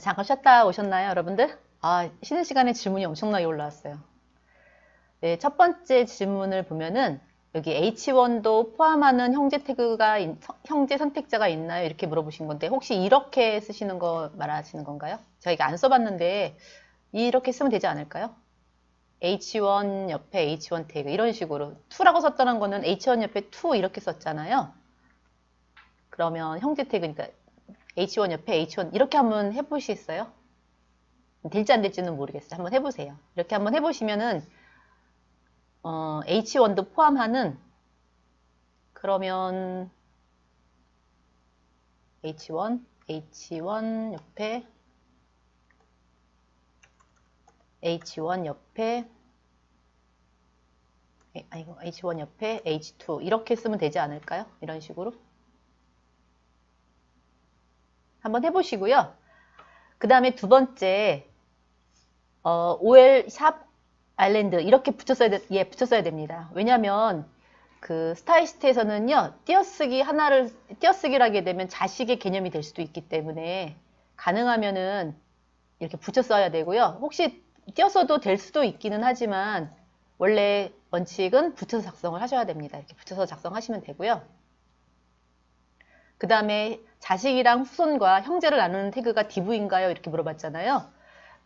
잠깐 쉬었다 오셨나요, 여러분들? 쉬는 시간에 질문이 엄청나게 올라왔어요. 네, 첫 번째 질문을 보면은 여기 H1도 포함하는 형제 선택자가 있나요? 이렇게 물어보신 건데 혹시 이렇게 쓰시는 거 말하시는 건가요? 저희가 안 써봤는데 이렇게 쓰면 되지 않을까요? H1 옆에 H1 태그 이런 식으로 2라고 썼다는 거는 H1 옆에 2 이렇게 썼잖아요. 그러면 형제 태그니까 H1 옆에 H1 이렇게 한번 해보시겠어요? 될지 안 될지는 모르겠어요. 한번 해보세요. 이렇게 한번 해보시면은 H1도 포함하는 그러면 H1 옆에 H1 옆에 H1 옆에 H2 이렇게 쓰면 되지 않을까요? 이런 식으로 한번 해보시고요. 그 다음에 두 번째 OL 샵 아일랜드 이렇게 붙였어야 됩니다. 왜냐하면 그 스타일시트에서는요 띄어쓰기를 하게 되면 자식의 개념이 될 수도 있기 때문에 가능하면은 이렇게 붙여 써야 되고요. 혹시 띄어써도 될 수도 있기는 하지만 원래 원칙은 붙여서 작성을 하셔야 됩니다. 이렇게 붙여서 작성하시면 되고요. 그 다음에 자식이랑 후손과 형제를 나누는 태그가 div인가요? 이렇게 물어봤잖아요.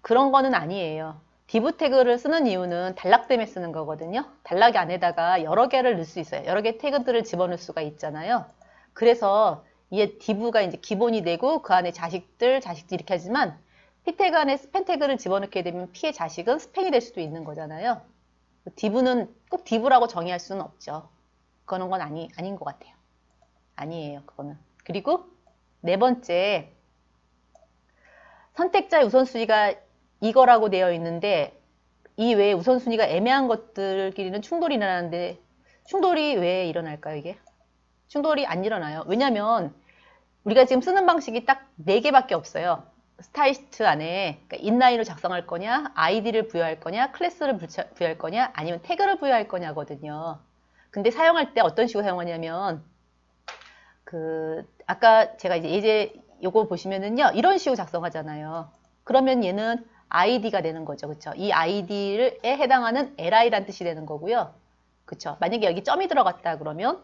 그런 거는 아니에요. div 태그를 쓰는 이유는 단락 때문에 쓰는 거거든요. 단락 안에다가 여러 개를 넣을 수 있어요. 여러 개 태그들을 집어넣을 수가 있잖아요. 그래서 이게 div가 이제 기본이 되고 그 안에 자식들 이렇게 하지만 p 태그 안에 스팬 태그를 집어넣게 되면 p의 자식은 스팬이 될 수도 있는 거잖아요. div는 꼭 div라고 정의할 수는 없죠. 그거는 건 아닌 것 같아요. 아니에요, 그거는. 그리고 네 번째, 선택자의 우선순위가 이거라고 되어 있는데 이 외에 우선순위가 애매한 것들끼리는 충돌이 일어나는데 충돌이 왜 일어날까요, 이게? 충돌이 안 일어나요. 왜냐면 우리가 지금 쓰는 방식이 딱 4개밖에 없어요. 스타일시트 안에 그러니까 인라인으로 작성할 거냐, 아이디를 부여할 거냐, 클래스를 부여할 거냐, 아니면 태그를 부여할 거냐거든요. 근데 사용할 때 어떤 식으로 사용하냐면 아까 제가 이제 요거 보시면은요, 이런 식으로 작성하잖아요. 그러면 얘는 id가 되는 거죠. 그쵸? 이 id에 해당하는 li란 뜻이 되는 거고요. 그쵸? 만약에 여기 점이 들어갔다 그러면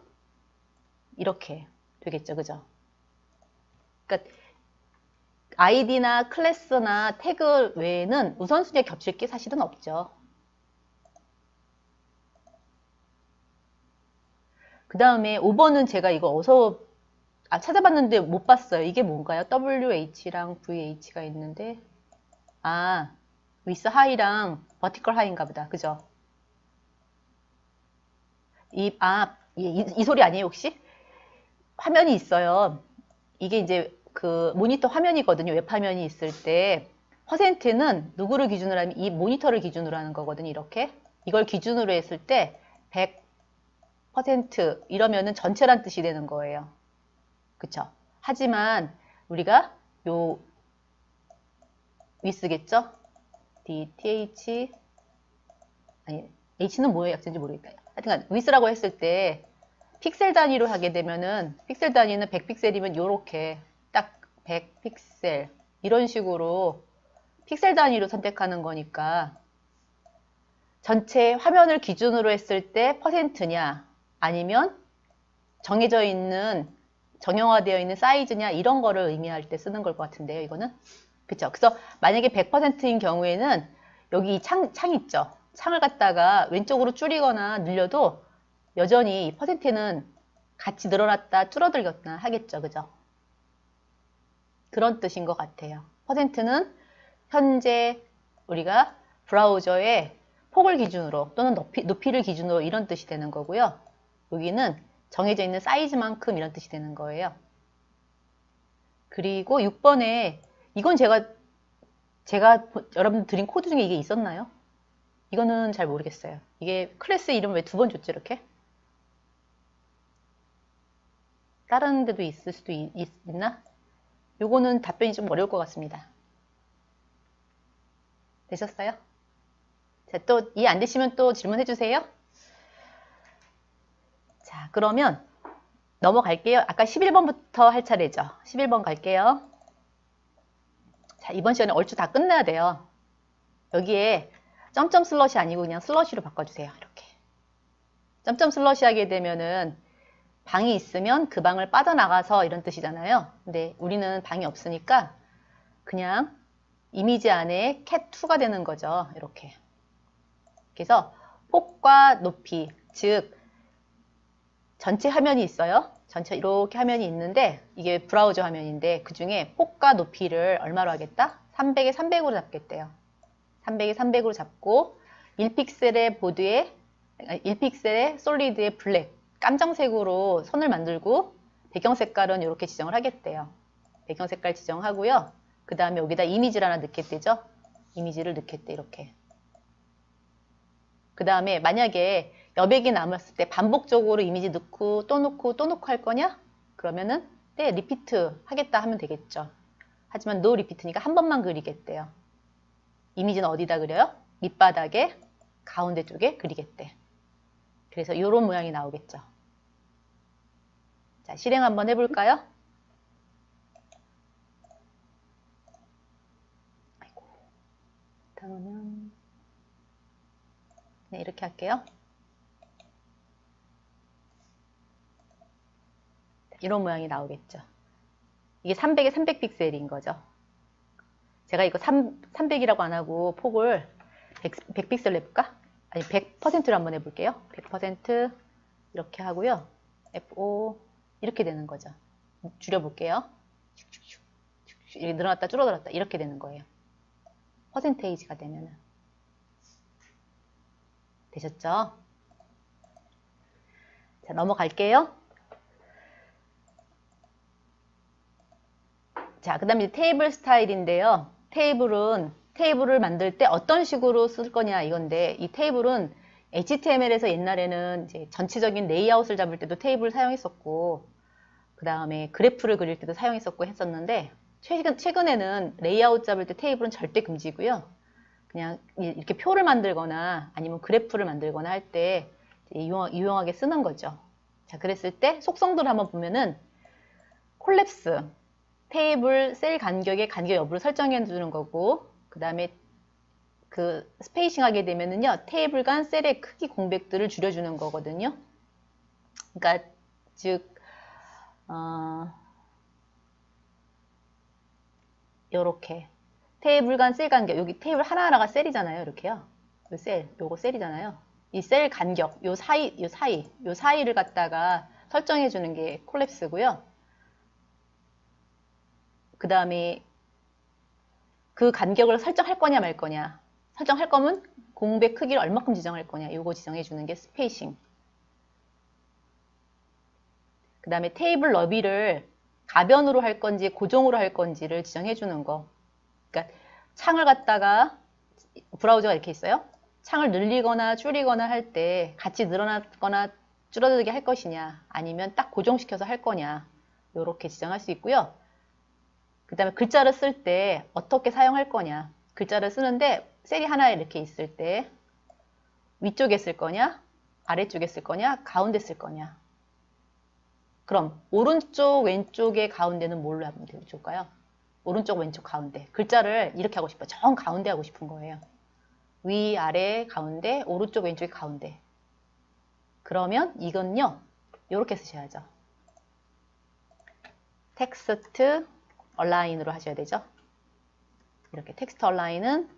이렇게 되겠죠. 그죠? 그러니까 id나 클래스나 태그 외에는 우선순위에 겹칠 게 사실은 없죠. 그 다음에 5번은 제가 이거 어디서 찾아봤는데 못 봤어요. 이게 뭔가요? WH랑 VH가 있는데 with high랑 vertical high인가 보다. 그죠? 이 소리 아니에요, 혹시? 화면이 있어요. 이게 이제 그 모니터 화면이거든요. 웹 화면이 있을 때 퍼센트는 누구를 기준으로 하면 이 모니터를 기준으로 하는 거거든요. 이렇게. 이걸 기준으로 했을 때 100% 이러면은 전체란 뜻이 되는 거예요. 그쵸? 하지만 우리가 요 with겠죠? DTH 아니 H는 뭐의 약자인지 모르겠다. 하여튼간 with라고 했을 때 픽셀 단위로 하게 되면은 픽셀 단위는 100픽셀이면 요렇게 딱 100픽셀 이런 식으로 픽셀 단위로 선택하는 거니까 전체 화면을 기준으로 했을 때 퍼센트냐 아니면 정해져 있는 정형화되어 있는 사이즈냐 이런 거를 의미할 때 쓰는 걸 것 같은데요. 이거는 그쵸? 그래서 만약에 100%인 경우에는 여기 창 있죠? 창을 갖다가 왼쪽으로 줄이거나 늘려도 여전히 퍼센트는 같이 늘어났다 줄어들었다 하겠죠. 그죠? 그런 뜻인 것 같아요. 퍼센트는 현재 우리가 브라우저의 폭을 기준으로 또는 높이를 기준으로 이런 뜻이 되는 거고요. 여기는 정해져 있는 사이즈만큼 이런 뜻이 되는 거예요. 그리고 6번에 이건 제가 여러분 드린 코드 중에 이게 있었나요? 이거는 잘 모르겠어요. 이게 클래스 이름 왜 2번 줬지 이렇게? 다른 데도 있을 수도 있나? 요거는 답변이 좀 어려울 것 같습니다. 되셨어요? 자, 또 이해 안 되시면 또 질문해 주세요. 자, 그러면 넘어갈게요. 아까 11번부터 할 차례죠. 11번 갈게요. 자, 이번 시간에 얼추 다 끝내야 돼요. 여기에 점점 슬러시 아니고 그냥 슬러시로 바꿔주세요. 이렇게. 점점 슬러시 하게 되면은 방이 있으면 그 방을 빠져나가서 이런 뜻이잖아요. 근데 우리는 방이 없으니까 그냥 이미지 안에 cat2가 되는 거죠. 이렇게. 그래서 폭과 높이, 즉 전체 화면이 있어요. 전체 이렇게 화면이 있는데 이게 브라우저 화면인데 그 중에 폭과 높이를 얼마로 하겠다? 300에 300으로 잡겠대요. 300에 300으로 잡고 1픽셀의 보드에 1픽셀의 솔리드의 블랙, 깜정색으로 선을 만들고 배경 색깔은 이렇게 지정을 하겠대요. 배경 색깔 지정하고요. 그 다음에 여기다 이미지를 하나 넣겠대죠. 이미지를 넣겠대 이렇게. 그 다음에 만약에 여백이 남았을 때 반복적으로 이미지 넣고 또 넣고 또 넣고 할 거냐? 그러면은 네, 리피트 하겠다 하면 되겠죠. 하지만 no 리피트니까 한 번만 그리겠대요. 이미지는 어디다 그려요? 밑바닥에 가운데 쪽에 그리겠대. 그래서 이런 모양이 나오겠죠. 자, 실행 한번 해볼까요? 아이고, 그러면 네, 이렇게 할게요. 이런 모양이 나오겠죠. 이게 300에 300픽셀인 거죠. 제가 이거 300이라고 안 하고 폭을 100픽셀로 해볼까? 아니 100%로 한번 해볼게요. 100% 이렇게 하고요. FO 이렇게 되는 거죠. 줄여볼게요. 이렇게 늘어났다 줄어들었다 이렇게 되는 거예요. 퍼센테이지가 되면은. 되셨죠? 자, 넘어갈게요. 자, 그 다음에 테이블 스타일인데요. 테이블을 만들 때 어떤 식으로 쓸 거냐 이건데, 이 테이블은 HTML에서 옛날에는 이제 전체적인 레이아웃을 잡을 때도 테이블을 사용했었고, 그 다음에 그래프를 그릴 때도 사용했었고 했었는데, 최근에는 레이아웃 잡을 때 테이블은 절대 금지고요. 그냥 이렇게 표를 만들거나 아니면 그래프를 만들거나 할 때 유용하게 쓰는 거죠. 자, 그랬을 때 속성들을 한번 보면은 콜랩스, 테이블 셀 간격의 간격 여부를 설정해 주는 거고, 그 다음에 그 스페이싱 하게 되면은요, 테이블 간 셀의 크기 공백들을 줄여주는 거거든요. 그러니까 즉 요렇게 테이블 간 셀 간격, 여기 테이블 하나하나가 셀이잖아요. 이렇게요. 요 셀, 요거 셀이잖아요. 이 셀 간격, 요 사이를 갖다가 설정해 주는 게 콜랩스고요. 그 다음에 그 간격을 설정할 거냐 말 거냐. 설정할 거면 공백 크기를 얼마큼 지정할 거냐. 요거 지정해 주는 게 스페이싱. 그 다음에 테이블 너비를 가변으로 할 건지 고정으로 할 건지를 지정해 주는 거. 그러니까 창을 갖다가 브라우저가 이렇게 있어요. 창을 늘리거나 줄이거나 할 때 같이 늘어나거나 줄어들게 할 것이냐, 아니면 딱 고정시켜서 할 거냐, 이렇게 지정할 수 있고요. 그 다음에 글자를 쓸 때 어떻게 사용할 거냐. 글자를 쓰는데 셀이 하나 이렇게 있을 때 위쪽에 쓸 거냐, 아래쪽에 쓸 거냐, 가운데 쓸 거냐. 그럼 오른쪽, 왼쪽의 가운데는 뭘로 하면 좋을까요? 오른쪽, 왼쪽, 가운데. 글자를 이렇게 하고 싶어요. 정 가운데 하고 싶은 거예요. 위, 아래, 가운데, 오른쪽, 왼쪽, 가운데. 그러면 이건요, 이렇게 쓰셔야죠. 텍스트 얼라인으로 하셔야 되죠. 이렇게 텍스트 얼라인은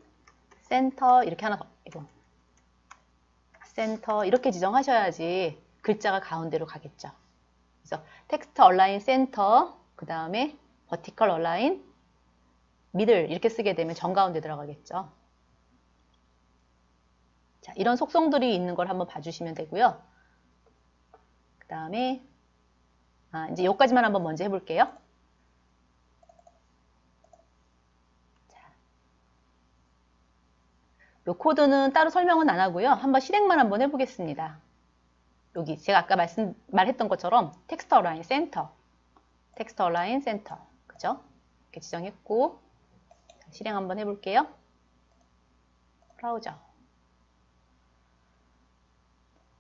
센터 이렇게 하나 더, 이거 센터 이렇게 지정하셔야지 글자가 가운데로 가겠죠. 그래서 텍스트 얼라인 센터, 그 다음에 버티컬 얼라인 미들 이렇게 쓰게 되면 정가운데 들어가겠죠. 자, 이런 속성들이 있는 걸 한번 봐주시면 되고요. 그 다음에 이제 여기까지만 한번 먼저 해볼게요. 요 코드는 따로 설명은 안 하고요. 한번 실행만 한번 해보겠습니다. 여기 제가 아까 말했던 것처럼 텍스트 얼라인 센터, 텍스트 얼라인 센터, 그죠? 이렇게 지정했고, 실행 한번 해볼게요. 브라우저.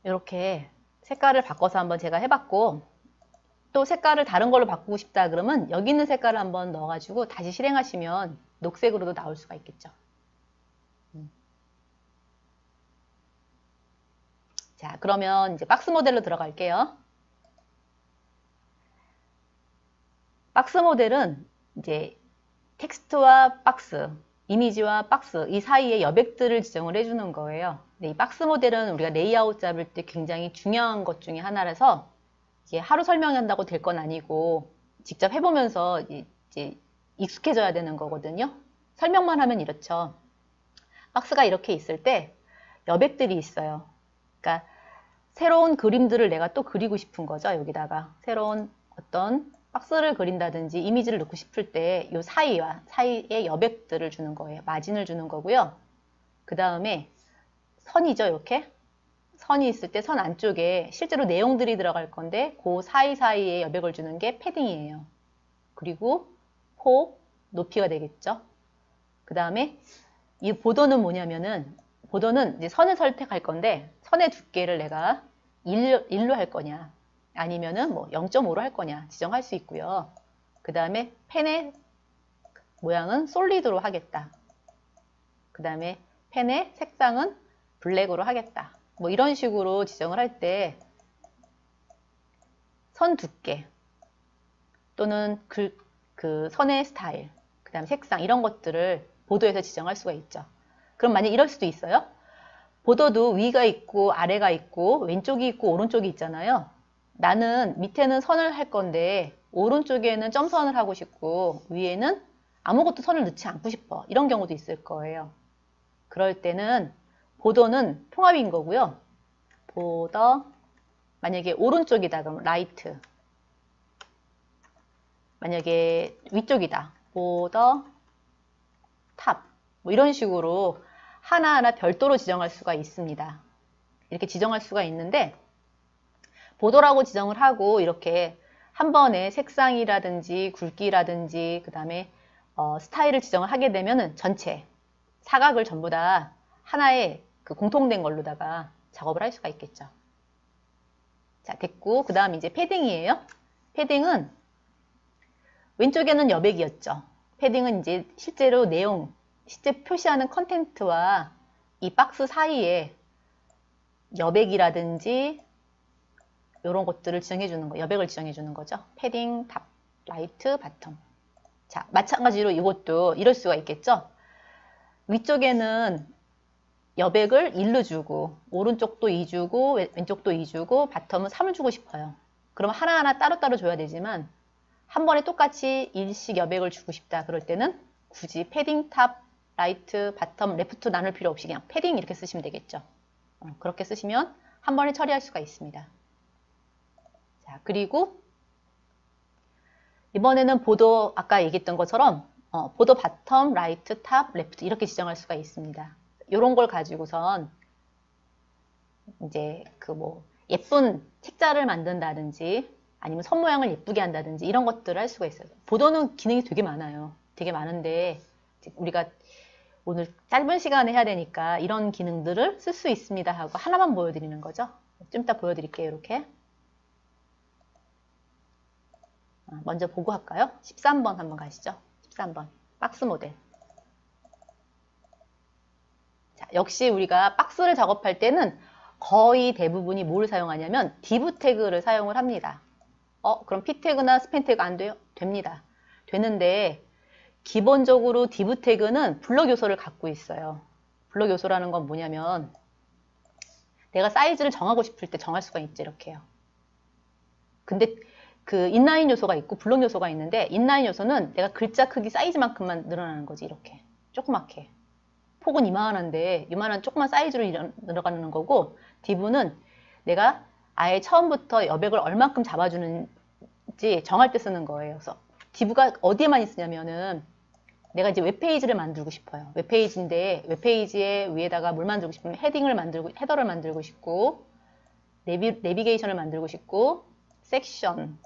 이렇게 색깔을 바꿔서 한번 제가 해봤고, 또 색깔을 다른 걸로 바꾸고 싶다 그러면 여기 있는 색깔을 한번 넣어가지고 다시 실행하시면 녹색으로도 나올 수가 있겠죠. 자, 그러면 이제 박스 모델로 들어갈게요. 박스 모델은 이제 텍스트와 박스, 이미지와 박스 이 사이에 여백들을 지정을 해주는 거예요. 이 박스 모델은 우리가 레이아웃 잡을 때 굉장히 중요한 것 중에 하나라서 이게 하루 설명한다고 될 건 아니고 직접 해보면서 이제 익숙해져야 되는 거거든요. 설명만 하면 이렇죠. 박스가 이렇게 있을 때 여백들이 있어요. 그러니까 새로운 그림들을 내가 또 그리고 싶은 거죠. 여기다가 새로운 어떤 박스를 그린다든지 이미지를 넣고 싶을 때 이 사이에 여백들을 주는 거예요. 마진을 주는 거고요. 그 다음에 선이죠. 이렇게 선이 있을 때 선 안쪽에 실제로 내용들이 들어갈 건데 그 사이사이에 여백을 주는 게 패딩이에요. 그리고 폭, 높이가 되겠죠. 그 다음에 이 보더는 뭐냐면은 보더는 이제 선을 선택할 건데 선의 두께를 내가 1로 할 거냐 아니면은 뭐 0.5로 할 거냐 지정할 수 있고요. 그 다음에 펜의 모양은 솔리드로 하겠다. 그 다음에 펜의 색상은 블랙으로 하겠다. 뭐 이런 식으로 지정을 할 때 선 두께 또는 그 선의 스타일, 그 다음에 색상 이런 것들을 보더에서 지정할 수가 있죠. 그럼 만약 이럴 수도 있어요. 보더도 위가 있고 아래가 있고 왼쪽이 있고 오른쪽이 있잖아요. 나는 밑에는 선을 할 건데 오른쪽에는 점선을 하고 싶고 위에는 아무것도 선을 넣지 않고 싶어. 이런 경우도 있을 거예요. 그럴 때는 보더는 통합인 거고요. 보더 만약에 오른쪽이다 그럼 라이트 만약에 위쪽이다 보더 탑 뭐 이런 식으로 하나하나 별도로 지정할 수가 있습니다. 이렇게 지정할 수가 있는데 보더라고 지정을 하고 이렇게 한 번에 색상이라든지 굵기라든지 그 다음에 스타일을 지정을 하게 되면은 전체 사각을 전부 다 하나의 그 공통된 걸로다가 작업을 할 수가 있겠죠. 자, 됐고 그 다음 이제 패딩이에요. 패딩은 왼쪽에는 여백이었죠. 패딩은 이제 실제로 내용, 실제 표시하는 컨텐츠와 이 박스 사이에 여백이라든지 이런 것들을 지정해 주는 거, 여백을 지정해 주는 거죠. 패딩, 탑, 라이트, 바텀. 자, 마찬가지로 이것도 이럴 수가 있겠죠. 위쪽에는 여백을 1로 주고 오른쪽도 2 주고 왼쪽도 2 주고 바텀은 3을 주고 싶어요. 그럼 하나하나 따로따로 줘야 되지만 한 번에 똑같이 1씩 여백을 주고 싶다. 그럴 때는 굳이 패딩, 탑, 라이트, 바텀, 레프트 나눌 필요 없이 그냥 패딩 이렇게 쓰시면 되겠죠. 그렇게 쓰시면 한 번에 처리할 수가 있습니다. 자, 그리고 이번에는 보더 아까 얘기했던 것처럼 보더 바텀, 라이트, 탑, 레프트 이렇게 지정할 수가 있습니다. 이런 걸 가지고선 이제 그 뭐 예쁜 책자를 만든다든지 아니면 선 모양을 예쁘게 한다든지 이런 것들을 할 수가 있어요. 보더는 기능이 되게 많아요. 되게 많은데 우리가 오늘 짧은 시간에 해야 되니까 이런 기능들을 쓸 수 있습니다 하고 하나만 보여드리는 거죠. 좀 이따 보여드릴게요. 이렇게 먼저 보고 할까요? 13번 한번 가시죠. 13번 박스 모델. 자, 역시 우리가 박스를 작업할 때는 거의 대부분이 뭘 사용하냐면 div 태그를 사용을 합니다. 그럼 p 태그나 span 태그 안 돼요? 됩니다. 되는데 기본적으로 div 태그는 블럭 요소를 갖고 있어요. 블럭 요소라는 건 뭐냐면 내가 사이즈를 정하고 싶을 때 정할 수가 있죠. 이렇게요. 근데 그 인라인 요소가 있고 블럭 요소가 있는데 인라인 요소는 내가 글자 크기 사이즈만큼만 늘어나는 거지. 이렇게 조그맣게. 폭은 이만한데 이만한 조그만 사이즈로 늘어가는 거고 div는 내가 아예 처음부터 여백을 얼만큼 잡아주는지 정할 때 쓰는 거예요. 그래서 div가 어디에 많이 쓰냐면은 내가 이제 웹페이지를 만들고 싶어요. 웹페이지인데 웹페이지에 위에다가 뭘 만들고 싶으면 헤딩을 만들고 헤더를 만들고 싶고 내비게이션을 만들고 싶고 섹션,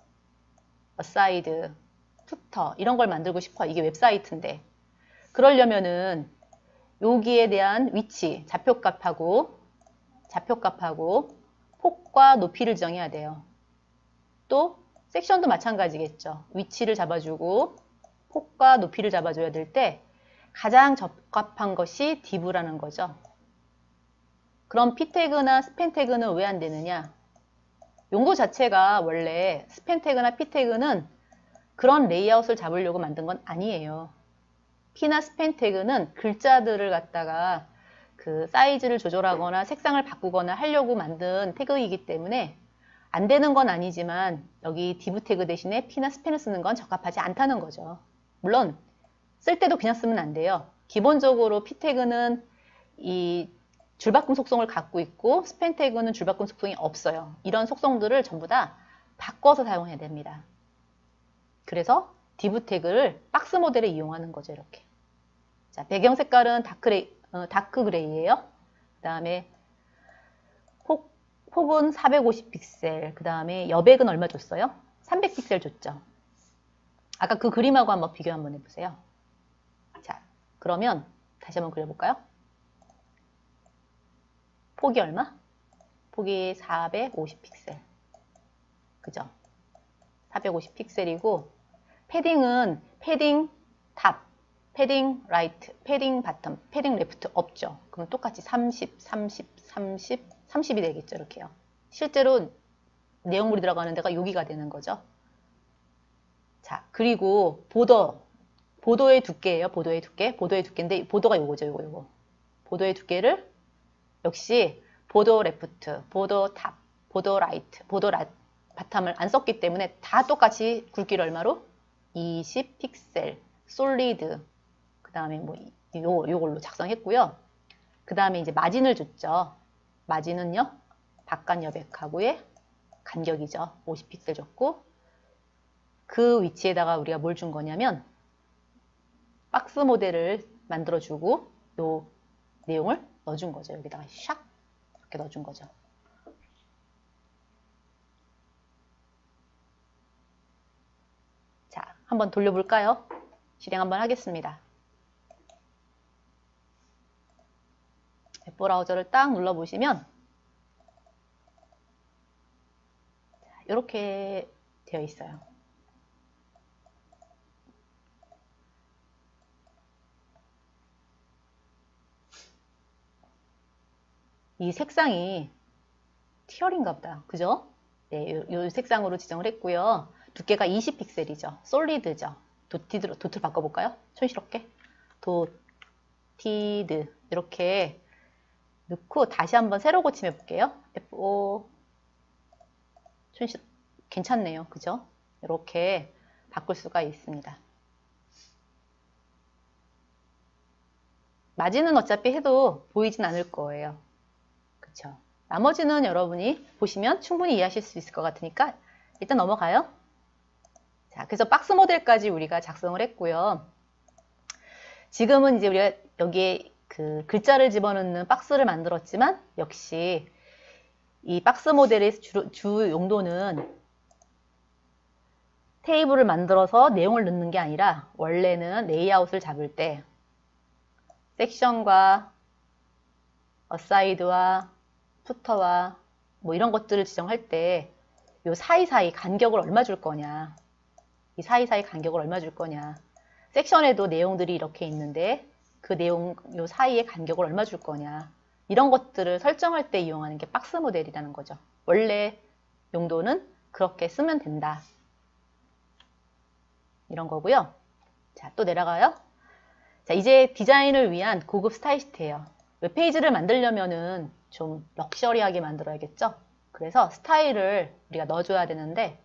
어사이드, 푸터 이런 걸 만들고 싶어. 이게 웹사이트인데 그러려면은 여기에 대한 위치, 좌표값하고 폭과 높이를 정해야 돼요. 또 섹션도 마찬가지겠죠. 위치를 잡아주고 폭과 높이를 잡아줘야 될 때 가장 적합한 것이 div라는 거죠. 그럼 p 태그나 span 태그는 왜 안 되느냐? 용도 자체가 원래 span 태그나 p 태그는 그런 레이아웃을 잡으려고 만든 건 아니에요. p나 span 태그는 글자들을 갖다가 그 사이즈를 조절하거나 색상을 바꾸거나 하려고 만든 태그이기 때문에 안 되는 건 아니지만 여기 div 태그 대신에 p나 span을 쓰는 건 적합하지 않다는 거죠. 물론 쓸 때도 그냥 쓰면 안 돼요. 기본적으로 p 태그는 이 줄바꿈 속성을 갖고 있고 span 태그는 줄바꿈 속성이 없어요. 이런 속성들을 전부 다 바꿔서 사용해야 됩니다. 그래서 div 태그를 박스 모델에 이용하는 거죠. 이렇게. 자, 배경 색깔은 다크 그레이예요. 그 다음에 폭은 450 픽셀. 그 다음에 여백은 얼마 줬어요? 300 픽셀 줬죠. 아까 그 그림하고 한번 비교 한번 해보세요. 자, 그러면 다시 한번 그려볼까요? 폭이 얼마? 폭이 450 픽셀. 그죠? 450 픽셀이고 패딩은 패딩 탑, 패딩 라이트, 패딩 바텀, 패딩 레프트 없죠. 그럼 똑같이 30, 30, 30, 30이 되겠죠. 이렇게요. 실제로 내용물이 들어가는 데가 여기가 되는 거죠. 자, 그리고 보도의 두께예요. 보도의 두께. 보도의 두께인데 보도가 요거죠. 요거. 보도의 두께를 역시 보도 레프트, 보도 탑, 보도 라이트, 바텀을 안 썼기 때문에 다 똑같이 굵기를 얼마로? 20 픽셀, 솔리드. 그 다음에 뭐 요걸로 작성했고요. 그 다음에 이제 마진을 줬죠. 마진은요, 바깥 여백하고의 간격이죠. 50 픽셀 줬고, 그 위치에다가 우리가 뭘 준 거냐면, 박스 모델을 만들어주고, 요 내용을 넣어준 거죠. 여기다가 샥! 이렇게 넣어준 거죠. 자, 한번 돌려볼까요? 실행 한번 하겠습니다. 웹 브라우저를 딱 눌러보시면 이렇게 되어 있어요. 이 색상이 티얼인가 보다. 그죠? 네, 이 색상으로 지정을 했고요. 두께가 20 픽셀이죠. 솔리드죠. 도트를 바꿔볼까요? 촌스럽게. 도티드 이렇게 넣고 다시 한번 새로 고침해 볼게요. F5 괜찮네요. 그죠? 이렇게 바꿀 수가 있습니다. 마진은 어차피 해도 보이진 않을 거예요. 그쵸? 나머지는 여러분이 보시면 충분히 이해하실 수 있을 것 같으니까 일단 넘어가요. 자, 그래서 박스 모델까지 우리가 작성을 했고요. 지금은 이제 우리가 여기에 그 글자를 집어넣는 박스를 만들었지만 역시 이 박스 모델의 주 용도는 테이블을 만들어서 내용을 넣는 게 아니라 원래는 레이아웃을 잡을 때 섹션과 어사이드와 푸터와 뭐 이런 것들을 지정할 때 요 사이사이 간격을 얼마 줄 거냐, 이 사이사이 간격을 얼마 줄 거냐, 섹션에도 내용들이 이렇게 있는데 그 내용 요 사이의 간격을 얼마 줄 거냐, 이런 것들을 설정할 때 이용하는 게 박스 모델이라는 거죠. 원래 용도는 그렇게 쓰면 된다, 이런 거고요. 자, 또 내려가요. 자, 이제 디자인을 위한 고급 스타일시트예요. 웹페이지를 만들려면은 좀 럭셔리하게 만들어야겠죠. 그래서 스타일을 우리가 넣어줘야 되는데,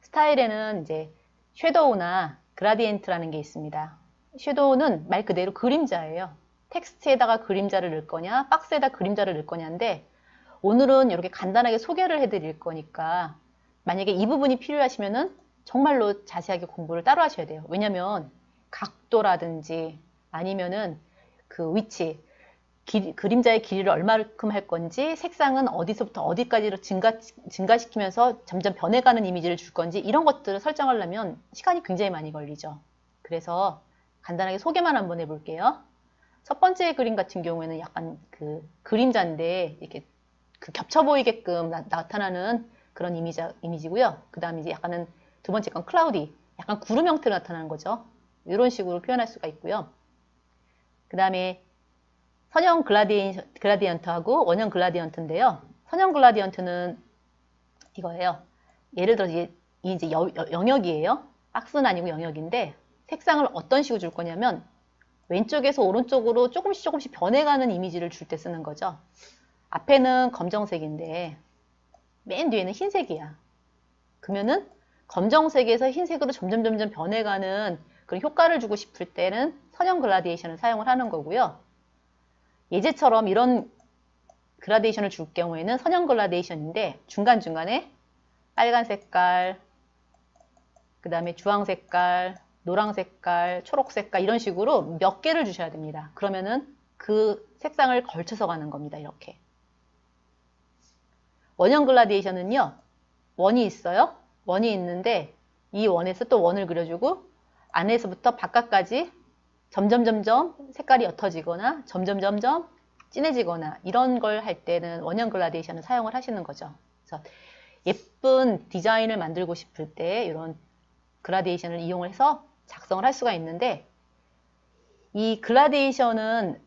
스타일에는 이제 섀도우나 그라디엔트라는 게 있습니다. 섀도우는 말 그대로 그림자예요. 텍스트에다가 그림자를 넣을 거냐, 박스에다 그림자를 넣을 거냐인데, 오늘은 이렇게 간단하게 소개를 해드릴 거니까 만약에 이 부분이 필요하시면은 정말로 자세하게 공부를 따로 하셔야 돼요. 왜냐면 각도라든지 아니면은 그 위치, 그림자의 길이를 얼마만큼 할 건지, 색상은 어디서부터 어디까지로 증가시키면서 점점 변해가는 이미지를 줄 건지, 이런 것들을 설정하려면 시간이 굉장히 많이 걸리죠. 그래서 간단하게 소개만 한번 해볼게요. 첫 번째 그림 같은 경우에는 약간 그 그림자인데 이렇게 그 겹쳐 보이게끔 나타나는 그런 이미지고요. 그 다음에 이제 약간은 두 번째 건 클라우디, 약간 구름 형태로 나타나는 거죠. 이런 식으로 표현할 수가 있고요. 그 다음에 선형 그라디언트하고 원형 그라디언트인데요. 선형 그라디언트는 이거예요. 예를 들어 이제 영역이에요. 박스는 아니고 영역인데 색상을 어떤 식으로 줄 거냐면 왼쪽에서 오른쪽으로 조금씩 변해가는 이미지를 줄 때 쓰는 거죠. 앞에는 검정색인데 맨 뒤에는 흰색이야. 그러면은 검정색에서 흰색으로 점점 변해가는 그런 효과를 주고 싶을 때는 선형 그라데이션을 사용을 하는 거고요. 예제처럼 이런 그라데이션을 줄 경우에는 선형 그라데이션인데 중간중간에 빨간 색깔, 그 다음에 주황 색깔, 노랑 색깔, 초록 색깔 이런 식으로 몇 개를 주셔야 됩니다. 그러면은 그 색상을 걸쳐서 가는 겁니다. 이렇게. 원형 그라데이션은요. 원이 있어요. 원이 있는데 이 원에서 또 원을 그려주고 안에서부터 바깥까지 점점 색깔이 옅어지거나 점점 진해지거나 이런 걸 할 때는 원형 그라데이션을 사용을 하시는 거죠. 그래서 예쁜 디자인을 만들고 싶을 때 이런 그라데이션을 이용을 해서 작성을 할 수가 있는데 이 그라데이션은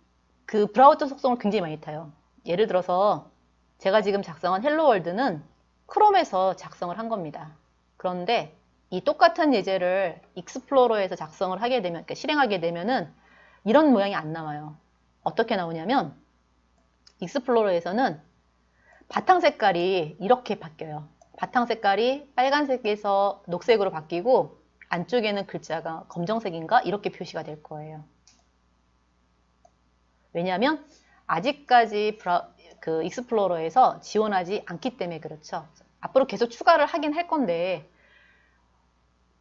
그 브라우저 속성을 굉장히 많이 타요. 예를 들어서 제가 지금 작성한 헬로월드는 크롬에서 작성을 한 겁니다. 그런데 이 똑같은 예제를 익스플로러에서 작성을 하게 되면, 그러니까 실행하게 되면은 이런 모양이 안 나와요. 어떻게 나오냐면 익스플로러에서는 바탕 색깔이 이렇게 바뀌어요. 바탕 색깔이 빨간색에서 녹색으로 바뀌고 안쪽에는 글자가 검정색인가 이렇게 표시가 될 거예요. 왜냐하면 아직까지 그 익스플로러에서 지원하지 않기 때문에 그렇죠. 앞으로 계속 추가를 하긴 할 건데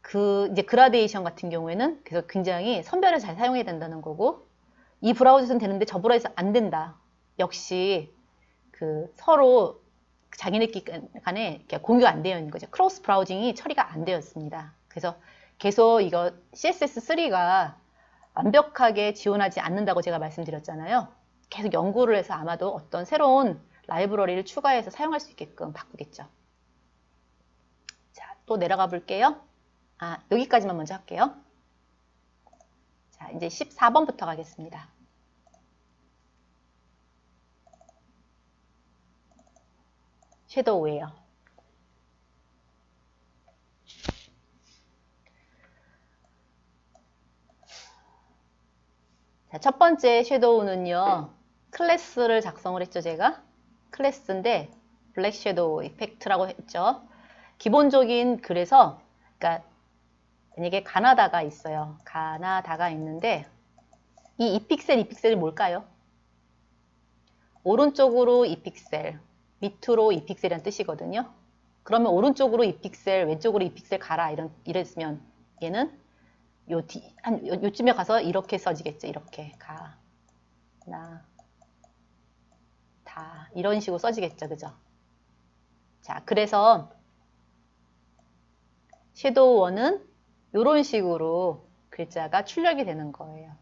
그 이제 그라데이션 같은 경우에는 그래서 굉장히 선별을 잘 사용해야 된다는 거고 이 브라우저에서는 되는데 저 브라우저에서 안 된다. 역시 그 서로 자기네끼리 간에 공유가 안 되어 있는 거죠. 크로스 브라우징이 처리가 안 되었습니다. 그래서 계속 이거 CSS3가 완벽하게 지원하지 않는다고 제가 말씀드렸잖아요. 계속 연구를 해서 아마도 어떤 새로운 라이브러리를 추가해서 사용할 수 있게끔 바꾸겠죠. 자, 또 내려가 볼게요. 여기까지만 먼저 할게요. 자, 이제 14번부터 가겠습니다. 섀도우예요. 자, 첫 번째 섀도우는요. 클래스를 작성을 했죠, 제가. 클래스인데 블랙 섀도우 이펙트라고 했죠. 기본적인 그래서 그러니까 만약에 가나다가 있어요. 가나다가 있는데 이 2픽셀이 뭘까요? 오른쪽으로 2픽셀, 밑으로 2픽셀이라는 뜻이거든요. 그러면 오른쪽으로 2픽셀, 왼쪽으로 2픽셀 가라 이랬으면 얘는 요쯤에 가서 이렇게 써지겠죠. 이렇게 가나 다 이런 식으로 써지겠죠. 그죠? 자, 그래서 섀도우 1은 이런 식으로 글자가 출력이 되는 거예요.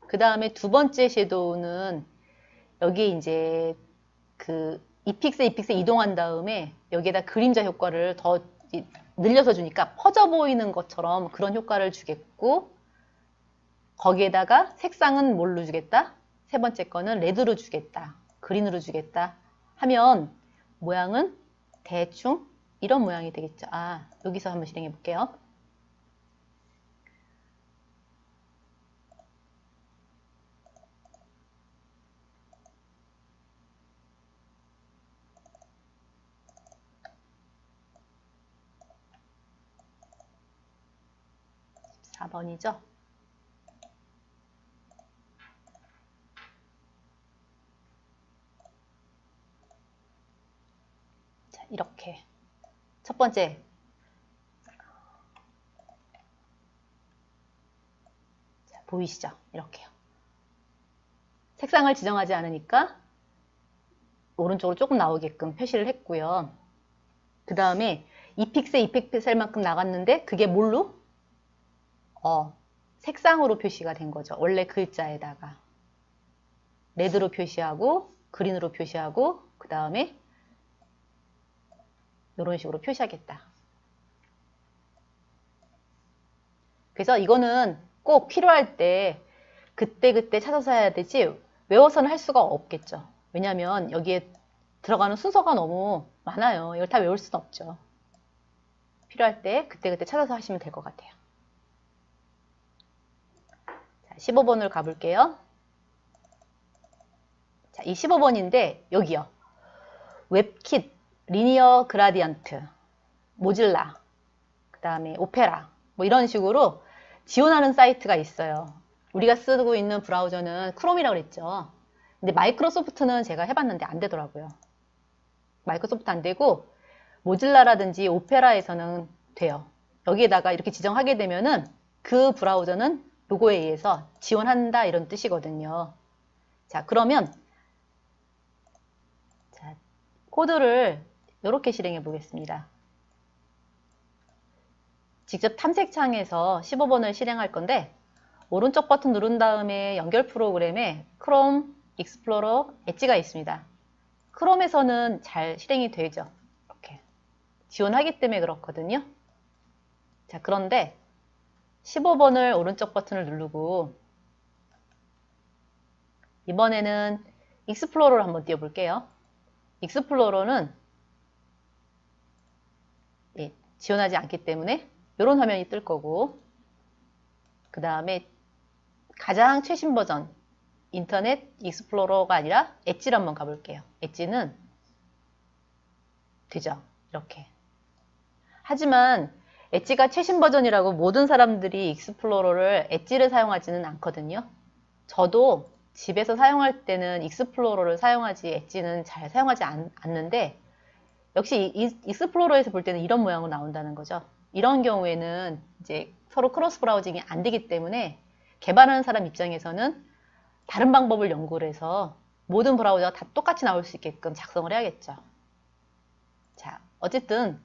그 다음에 두 번째 섀도우는 여기 이제 그 2픽셀 이동한 다음에 여기에다 그림자 효과를 더 늘려서 주니까 퍼져 보이는 것처럼 그런 효과를 주겠고 거기에다가 색상은 뭘로 주겠다? 세 번째 거는 레드로 주겠다. 그린으로 주겠다. 하면 모양은 대충 이런 모양이 되겠죠. 여기서 한번 실행해 볼게요. 자, 4번이죠. 자, 이렇게 첫 번째 자, 보이시죠? 이렇게요. 색상을 지정하지 않으니까 오른쪽으로 조금 나오게끔 표시를 했고요. 그 다음에 2픽셀만큼 나갔는데 그게 뭘로? 색상으로 표시가 된 거죠. 원래 글자에다가 레드로 표시하고 그린으로 표시하고 그 다음에 이런 식으로 표시하겠다. 그래서 이거는 꼭 필요할 때 그때그때 찾아서 해야 되지 외워서는 할 수가 없겠죠. 왜냐하면 여기에 들어가는 순서가 너무 많아요. 이걸 다 외울 수는 없죠. 필요할 때 그때그때 찾아서 하시면 될 것 같아요. 자, 15번을 가볼게요. 자, 이 15번인데 여기요. 웹킷, 리니어 그라디언트, 모질라, 그 다음에 오페라 뭐 이런 식으로 지원하는 사이트가 있어요. 우리가 쓰고 있는 브라우저는 크롬이라고 그랬죠. 근데 마이크로소프트는 제가 해봤는데 안 되더라고요. 마이크로소프트 안 되고 모질라라든지 오페라에서는 돼요. 여기에다가 이렇게 지정하게 되면은 그 브라우저는 요거에 의해서 지원한다 이런 뜻이거든요. 자, 그러면 자, 코드를 이렇게 실행해 보겠습니다. 직접 탐색창에서 15번을 실행할 건데 오른쪽 버튼 누른 다음에 연결 프로그램에 크롬, 익스플로러, 엣지가 있습니다. 크롬에서는 잘 실행이 되죠. 이렇게 지원하기 때문에 그렇거든요. 자, 그런데 15번을 오른쪽 버튼을 누르고 이번에는 익스플로러를 한번 띄워볼게요. 익스플로러는 지원하지 않기 때문에 이런 화면이 뜰 거고 그 다음에 가장 최신 버전 인터넷 익스플로러가 아니라 엣지를 한번 가볼게요. 엣지는 되죠. 이렇게. 하지만 엣지가 최신 버전이라고 모든 사람들이 익스플로러를 엣지를 사용하지는 않거든요. 저도 집에서 사용할 때는 익스플로러를 사용하지 엣지는 잘 사용하지 않는데 역시 익스플로러에서 볼 때는 이런 모양으로 나온다는 거죠. 이런 경우에는 이제 서로 크로스 브라우징이 안 되기 때문에 개발하는 사람 입장에서는 다른 방법을 연구를 해서 모든 브라우저가 다 똑같이 나올 수 있게끔 작성을 해야겠죠. 자, 어쨌든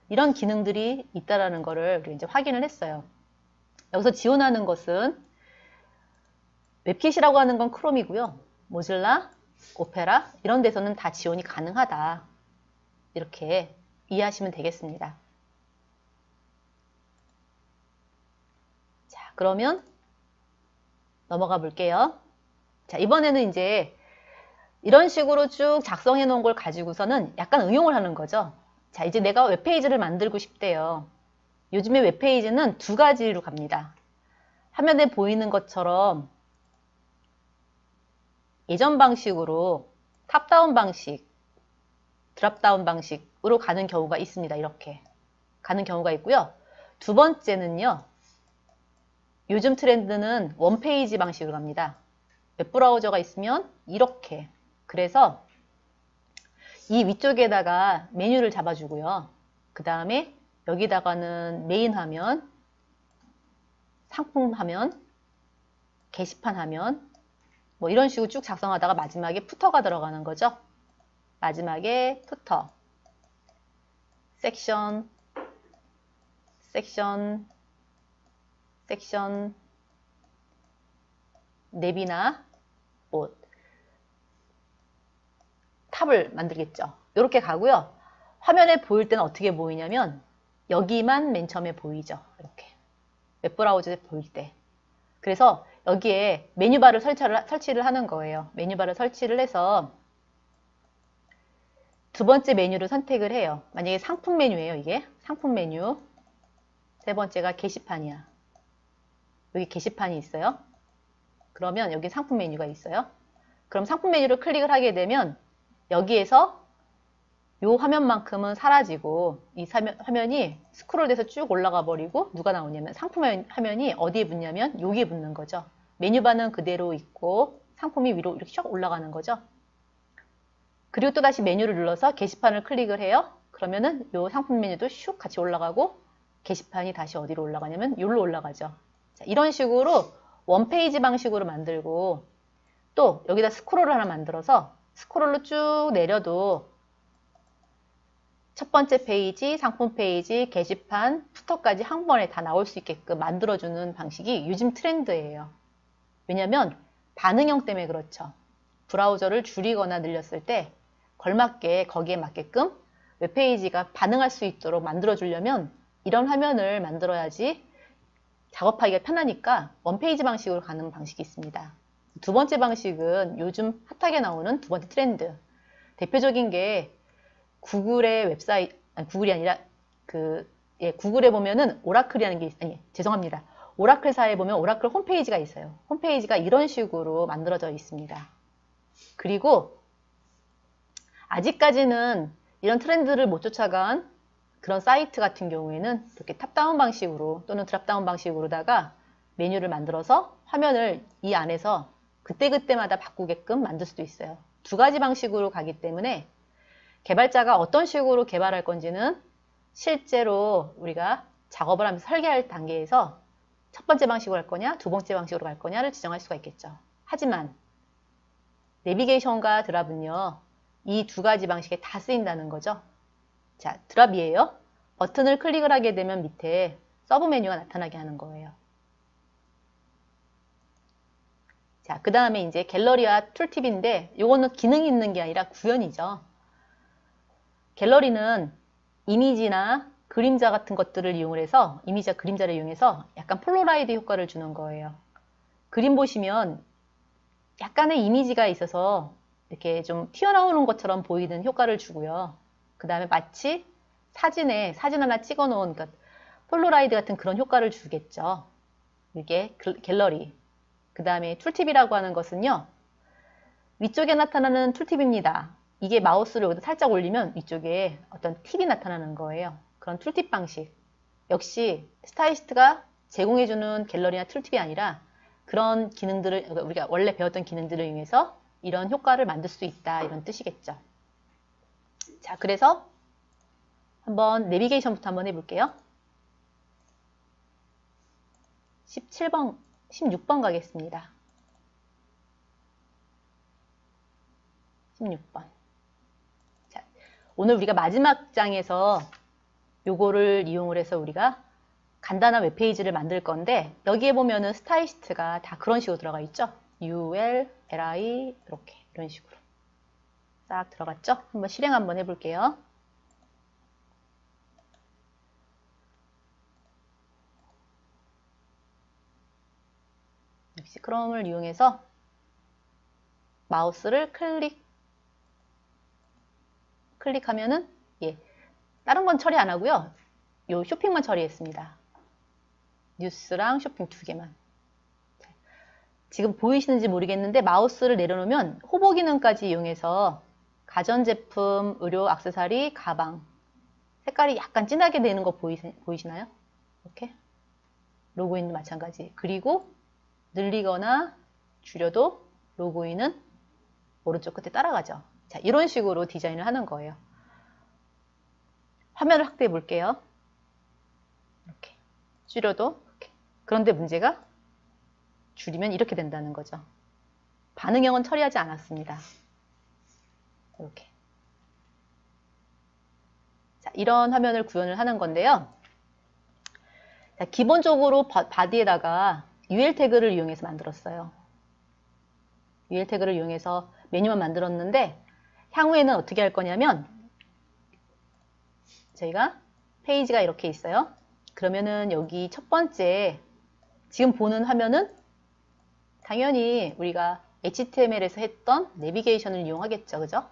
이런 기능들이 있다라는 거를 우리 이제 확인을 했어요. 여기서 지원하는 것은 웹킷이라고 하는 건 크롬이고요. 모질라, 오페라 이런 데서는 다 지원이 가능하다. 이렇게 이해하시면 되겠습니다. 자, 그러면 넘어가 볼게요. 자, 이번에는 이제 이런 식으로 쭉 작성해 놓은 걸 가지고서는 약간 응용을 하는 거죠. 자, 이제 내가 웹페이지를 만들고 싶대요. 요즘에 웹페이지는 두 가지로 갑니다. 화면에 보이는 것처럼 예전 방식으로 탑다운 방식, 드랍다운 방식으로 가는 경우가 있습니다. 이렇게 가는 경우가 있고요. 두 번째는요. 요즘 트렌드는 원페이지 방식으로 갑니다. 웹브라우저가 있으면 이렇게 그래서 이 위쪽에다가 메뉴를 잡아주고요. 그 다음에 여기다가는 메인 화면, 상품 화면, 게시판 화면 뭐 이런 식으로 쭉 작성하다가 마지막에 푸터가 들어가는 거죠. 마지막에 푸터, 섹션, 섹션, 섹션, 랩이나 뭐 탑을 만들겠죠. 이렇게 가고요. 화면에 보일 때는 어떻게 보이냐면 여기만 맨 처음에 보이죠. 이렇게 웹브라우저에 보일 때. 그래서 여기에 메뉴바를 설치를 하는 거예요. 메뉴바를 설치를 해서 두 번째 메뉴를 선택을 해요. 만약에 상품 메뉴예요. 이게 상품 메뉴. 세 번째가 게시판이야. 여기 게시판이 있어요. 그러면 여기 상품 메뉴가 있어요. 그럼 상품 메뉴를 클릭을 하게 되면 여기에서 이 화면만큼은 사라지고 이 화면이 스크롤돼서 쭉 올라가 버리고 누가 나오냐면 상품 화면이 어디에 붙냐면 여기에 붙는 거죠. 메뉴바는 그대로 있고 상품이 위로 이렇게 쭉 올라가는 거죠. 그리고 또 다시 메뉴를 눌러서 게시판을 클릭을 해요. 그러면은 이 상품 메뉴도 슉 같이 올라가고 게시판이 다시 어디로 올라가냐면 여기로 올라가죠. 자, 이런 식으로 원페이지 방식으로 만들고 또 여기다 스크롤을 하나 만들어서 스크롤로 쭉 내려도 첫 번째 페이지, 상품 페이지, 게시판, 푸터까지 한 번에 다 나올 수 있게끔 만들어주는 방식이 요즘 트렌드예요. 왜냐면 반응형 때문에 그렇죠. 브라우저를 줄이거나 늘렸을 때 걸맞게 거기에 맞게끔 웹페이지가 반응할 수 있도록 만들어주려면 이런 화면을 만들어야지 작업하기가 편하니까 원페이지 방식으로 가는 방식이 있습니다. 두 번째 방식은 요즘 핫하게 나오는 두 번째 트렌드. 대표적인 게 구글의 웹사이트, 아니, 구글이 아니라 구글에 보면은 오라클이라는 게 죄송합니다. 오라클사에 보면 오라클 홈페이지가 있어요. 홈페이지가 이런 식으로 만들어져 있습니다. 그리고 아직까지는 이런 트렌드를 못 쫓아간 그런 사이트 같은 경우에는 이렇게 탑다운 방식으로 또는 드랍다운 방식으로다가 메뉴를 만들어서 화면을 이 안에서 그때그때마다 바꾸게끔 만들 수도 있어요. 두 가지 방식으로 가기 때문에 개발자가 어떤 식으로 개발할 건지는 실제로 우리가 작업을 하면서 설계할 단계에서 첫 번째 방식으로 할 거냐, 두 번째 방식으로 갈 거냐를 지정할 수가 있겠죠. 하지만 내비게이션과 드랍은요, 이 두 가지 방식에 다 쓰인다는 거죠. 자, 드랍이에요. 버튼을 클릭을 하게 되면 밑에 서브 메뉴가 나타나게 하는 거예요. 자, 그 다음에 이제 갤러리와 툴팁인데 요거는 기능이 있는 게 아니라 구현이죠. 갤러리는 이미지나 그림자 같은 것들을 이용을 해서 이미지와 그림자를 이용해서 약간 폴라로이드 효과를 주는 거예요. 그림 보시면 약간의 이미지가 있어서 이렇게 좀 튀어나오는 것처럼 보이는 효과를 주고요. 그 다음에 마치 사진 하나 찍어 놓은 폴라로이드 같은 그런 효과를 주겠죠. 이게 갤러리. 그 다음에 툴팁이라고 하는 것은요. 위쪽에 나타나는 툴팁입니다. 이게 마우스를 여기다 살짝 올리면 위쪽에 어떤 팁이 나타나는 거예요. 그런 툴팁 방식. 역시 스타일리스트가 제공해주는 갤러리나 툴팁이 아니라 그런 기능들을 우리가 원래 배웠던 기능들을 이용해서 이런 효과를 만들 수 있다. 이런 뜻이겠죠. 자, 그래서 한번 내비게이션부터 한번 해볼게요. 17번, 16번 가겠습니다. 16번. 자, 오늘 우리가 마지막 장에서 요거를 이용을 해서 우리가 간단한 웹페이지를 만들 건데 여기에 보면은 스타일리스트가 다 그런 식으로 들어가 있죠. UL, LI 이렇게 이런 식으로 싹 들어갔죠. 한번 실행 한번 해볼게요. 역시 크롬을 이용해서 마우스를 클릭하면은 다른 건 처리 안 하고요. 요 쇼핑만 처리했습니다. 뉴스랑 쇼핑 두 개만. 지금 보이시는지 모르겠는데 마우스를 내려놓으면 호보 기능까지 이용해서 가전제품, 의료, 액세서리, 가방 색깔이 약간 진하게 되는 거 보이시나요? 이렇게 로고인도 마찬가지. 그리고 늘리거나 줄여도 로고인은 오른쪽 끝에 따라가죠. 자, 이런 식으로 디자인을 하는 거예요. 화면을 확대해 볼게요. 이렇게 줄여도 이렇게. 그런데 문제가 줄이면 이렇게 된다는 거죠. 반응형은 처리하지 않았습니다. 이렇게. 자, 이런 화면을 구현을 하는 건데요. 자, 기본적으로 바디에다가 UL 태그를 이용해서 만들었어요. UL 태그를 이용해서 메뉴만 만들었는데 향후에는 어떻게 할 거냐면 저희가 페이지가 이렇게 있어요. 그러면은 여기 첫 번째 지금 보는 화면은 당연히 우리가 HTML에서 했던 내비게이션을 이용하겠죠. 그죠?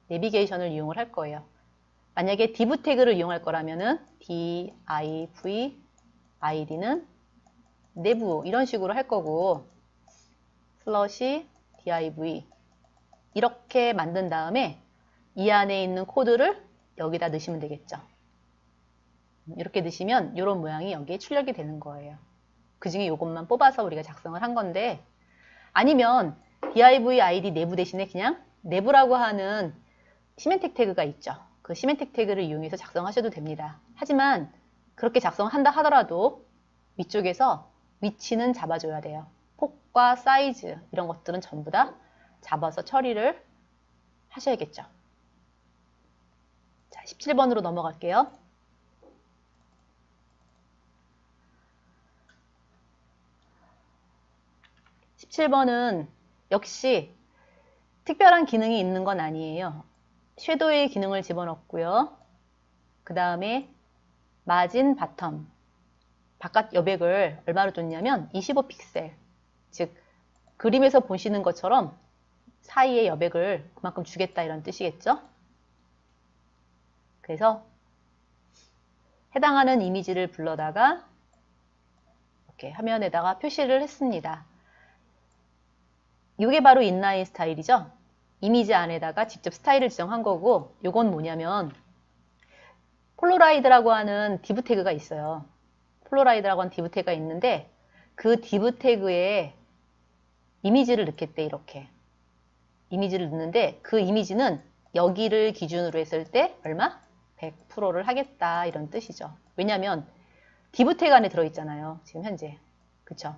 내비게이션을 이용을 할 거예요. 만약에 div 태그를 이용할 거라면은 div id는 내부 이런 식으로 할 거고 슬러시 div 이렇게 만든 다음에 이 안에 있는 코드를 여기다 넣으시면 되겠죠. 이렇게 넣으시면 이런 모양이 여기에 출력이 되는 거예요. 그 중에 이것만 뽑아서 우리가 작성을 한 건데 아니면 div id 내부 대신에 그냥 내부라고 하는 시멘틱 태그가 있죠. 그 시멘틱 태그를 이용해서 작성하셔도 됩니다. 하지만 그렇게 작성한다 하더라도 위쪽에서 위치는 잡아줘야 돼요. 폭과 사이즈 이런 것들은 전부 다 잡아서 처리를 하셔야겠죠. 자, 17번으로 넘어갈게요. 17번은 역시 특별한 기능이 있는 건 아니에요. 섀도우의 기능을 집어넣고요. 그 다음에 마진 바텀 바깥 여백을 얼마로 줬냐면 25픽셀. 즉 그림에서 보시는 것처럼 사이의 여백을 그만큼 주겠다 이런 뜻이겠죠. 그래서 해당하는 이미지를 불러다가 이렇게 화면에다가 표시를 했습니다. 이게 바로 인라인 스타일이죠. 이미지 안에다가 직접 스타일을 지정한 거고, 요건 뭐냐면 폴라로이드라고 하는 디브 태그가 있어요. 폴라로이드라고 하는 디브 태그가 있는데 그 디브 태그에 이미지를 넣겠대. 이렇게 이미지를 넣는데 그 이미지는 여기를 기준으로 했을 때 얼마? 100%를 하겠다 이런 뜻이죠. 왜냐하면 디브 태그 안에 들어있잖아요. 지금 현재. 그쵸?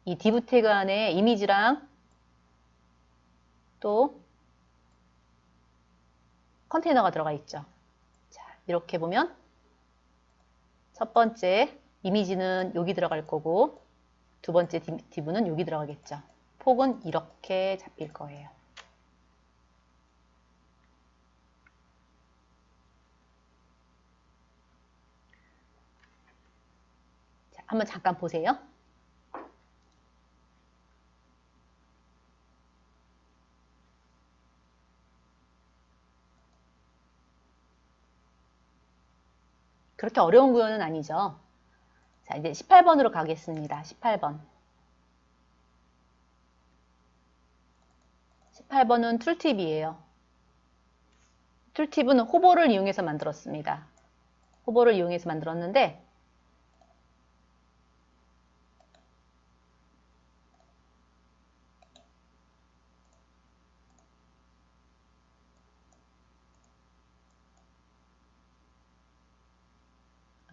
이 디브 태그 안에 이미지랑 또 컨테이너가 들어가 있죠. 자, 이렇게 보면 첫 번째 이미지는 여기 들어갈 거고 두 번째 디브는 여기 들어가겠죠. 폭은 이렇게 잡힐 거예요. 자, 한번 잠깐 보세요. 그렇게 어려운 구조는 아니죠. 자, 이제 18번으로 가겠습니다. 18번. 18번은 툴팁이에요. 툴팁은 호버를 이용해서 만들었습니다. 호버를 이용해서 만들었는데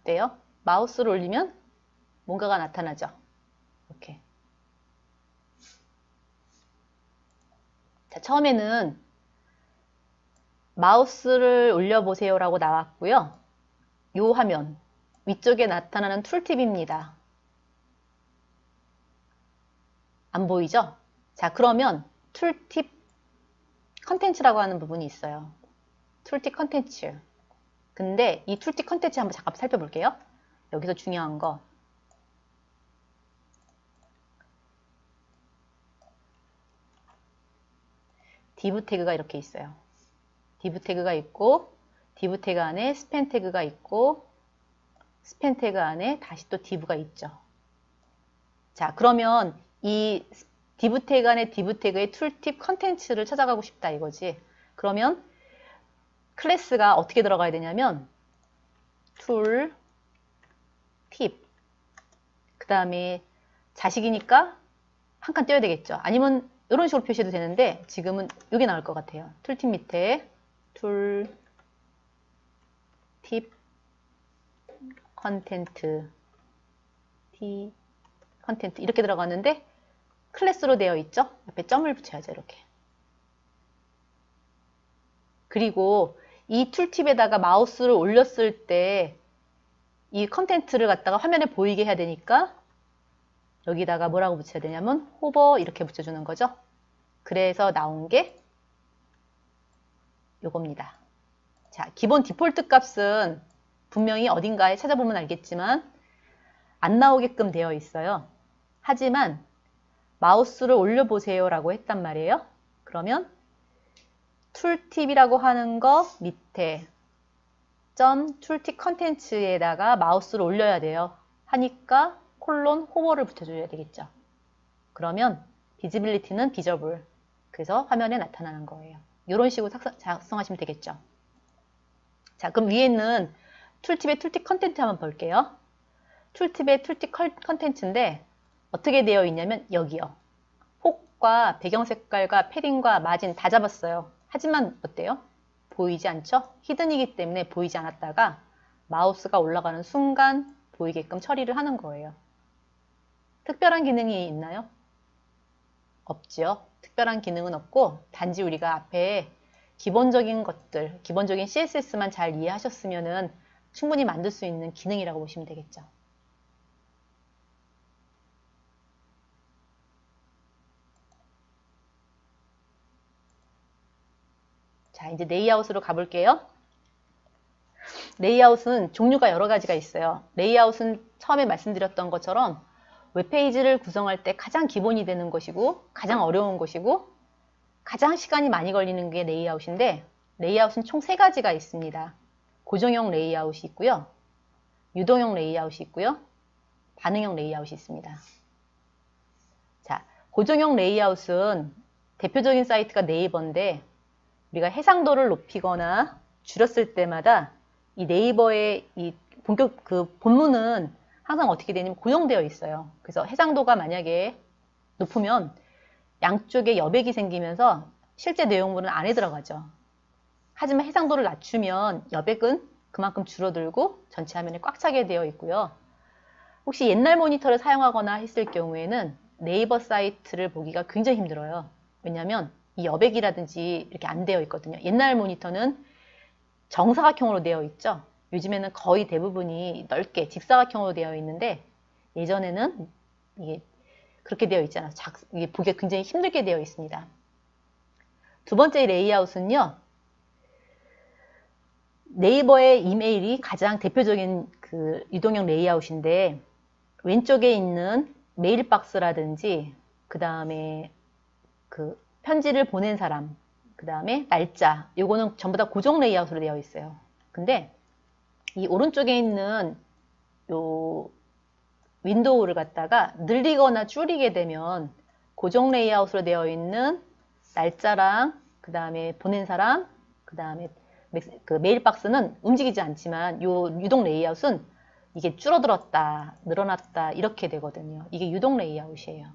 어때요? 마우스를 올리면 뭔가가 나타나죠. 이렇게. 자, 처음에는 마우스를 올려보세요 라고 나왔고요. 요 화면 위쪽에 나타나는 툴팁입니다. 안 보이죠? 자, 그러면 툴팁 컨텐츠라고 하는 부분이 있어요. 툴팁 컨텐츠. 근데 이 툴팁 컨텐츠 한번 잠깐 살펴볼게요. 여기서 중요한 거. 디브 태그가 이렇게 있어요. 디브 태그가 있고 디브 태그 안에 스팬 태그가 있고 스팬 태그 안에 다시 또 디브가 있죠. 자, 그러면 이 디브 태그 안에 디브 태그의 툴팁 컨텐츠를 찾아가고 싶다 이거지. 그러면 클래스가 어떻게 들어가야 되냐면 툴, 팁, 그 다음에 자식이니까 한 칸 떼야 되겠죠. 아니면 이런 식으로 표시해도 되는데 지금은 이게 나올 것 같아요. 툴팁 밑에 툴, 팁, 컨텐트, 티, 컨텐트 이렇게 들어갔는데 클래스로 되어 있죠. 옆에 점을 붙여야죠. 이렇게. 그리고 이 툴팁에다가 마우스를 올렸을 때 이 컨텐츠를 갖다가 화면에 보이게 해야 되니까 여기다가 뭐라고 붙여야 되냐면 호버 이렇게 붙여주는 거죠. 그래서 나온 게 요겁니다. 자, 기본 디폴트 값은 분명히 어딘가에 찾아보면 알겠지만 안 나오게끔 되어 있어요. 하지만 마우스를 올려보세요 라고 했단 말이에요. 그러면 툴팁이라고 하는 거 밑에 점 툴팁 컨텐츠에다가 마우스를 올려야 돼요. 하니까 콜론 호버를 붙여줘야 되겠죠. 그러면 비지빌리티는 비저블. 그래서 화면에 나타나는 거예요. 이런 식으로 작성하시면 되겠죠. 자, 그럼 위에 있는 툴팁의 툴팁 컨텐츠 한번 볼게요. 툴팁의 툴팁 컨텐츠인데 어떻게 되어 있냐면 여기요. 폭과 배경 색깔과 패딩과 마진 다 잡았어요. 하지만 어때요? 보이지 않죠? 히든이기 때문에 보이지 않았다가 마우스가 올라가는 순간 보이게끔 처리를 하는 거예요. 특별한 기능이 있나요? 없죠. 특별한 기능은 없고 단지 우리가 앞에 기본적인 것들, 기본적인 CSS만 잘 이해하셨으면 충분히 만들 수 있는 기능이라고 보시면 되겠죠. 자, 이제 레이아웃으로 가볼게요. 레이아웃은 종류가 여러 가지가 있어요. 레이아웃은 처음에 말씀드렸던 것처럼 웹페이지를 구성할 때 가장 기본이 되는 것이고 가장 어려운 것이고 가장 시간이 많이 걸리는 게 레이아웃인데 레이아웃은 총 3가지가 있습니다. 고정형 레이아웃이 있고요. 유동형 레이아웃이 있고요. 반응형 레이아웃이 있습니다. 자, 고정형 레이아웃은 대표적인 사이트가 네이버인데 우리가 해상도를 높이거나 줄였을 때마다 이 네이버의 이 본격 본문은 항상 어떻게 되냐면 고정되어 있어요. 그래서 해상도가 만약에 높으면 양쪽에 여백이 생기면서 실제 내용물은 안에 들어가죠. 하지만 해상도를 낮추면 여백은 그만큼 줄어들고 전체 화면에 꽉 차게 되어 있고요. 혹시 옛날 모니터를 사용하거나 했을 경우에는 네이버 사이트를 보기가 굉장히 힘들어요. 왜냐하면 이 여백이라든지 이렇게 안 되어 있거든요. 옛날 모니터는 정사각형으로 되어 있죠. 요즘에는 거의 대부분이 넓게 직사각형으로 되어 있는데 예전에는 이게 그렇게 되어 있잖아요. 이게 보기가 굉장히 힘들게 되어 있습니다. 두 번째 레이아웃은요. 네이버의 이메일이 가장 대표적인 그 유동형 레이아웃인데 왼쪽에 있는 메일 박스라든지 그 다음에 그 편지를 보낸 사람 그 다음에 날짜 요거는 전부 다 고정 레이아웃으로 되어 있어요. 근데 이 오른쪽에 있는 요 윈도우를 갖다가 늘리거나 줄이게 되면 고정 레이아웃으로 되어 있는 날짜랑 그 다음에 보낸 사람 그 다음에 그 메일 박스는 움직이지 않지만 요 유동 레이아웃은 이게 줄어들었다 늘어났다 이렇게 되거든요. 이게 유동 레이아웃이에요.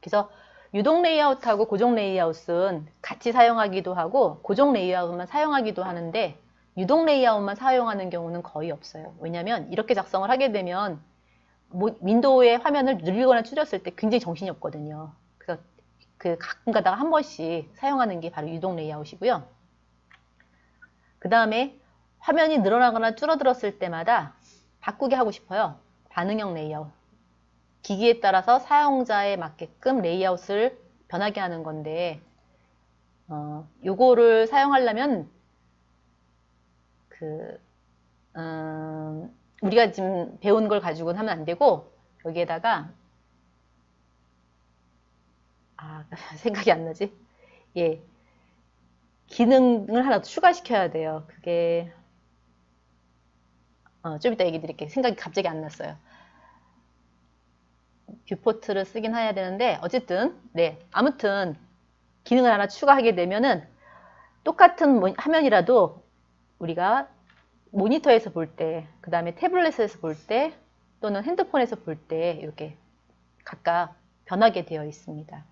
그래서 유동 레이아웃하고 고정 레이아웃은 같이 사용하기도 하고 고정 레이아웃만 사용하기도 하는데 유동 레이아웃만 사용하는 경우는 거의 없어요. 왜냐하면 이렇게 작성을 하게 되면 윈도우의 화면을 늘리거나 줄였을 때 굉장히 정신이 없거든요. 그래서 그 가끔 가다가 한 번씩 사용하는 게 바로 유동 레이아웃이고요. 그 다음에 화면이 늘어나거나 줄어들었을 때마다 바꾸게 하고 싶어요. 반응형 레이아웃. 기기에 따라서 사용자에 맞게끔 레이아웃을 변하게 하는 건데 요거를 사용하려면 우리가 지금 배운 걸 가지고는 하면 안 되고 여기에다가 생각이 안 나지? 예, 기능을 하나 더 추가시켜야 돼요. 그게 좀 이따 얘기 드릴게요. 생각이 갑자기 안 났어요. 뷰포트를 쓰긴 해야 되는데 어쨌든 네 아무튼 기능을 하나 추가하게 되면은 똑같은 화면이라도 우리가 모니터에서 볼 때, 그 다음에 태블릿에서 볼 때, 또는 핸드폰에서 볼 때 이렇게 각각 변하게 되어 있습니다.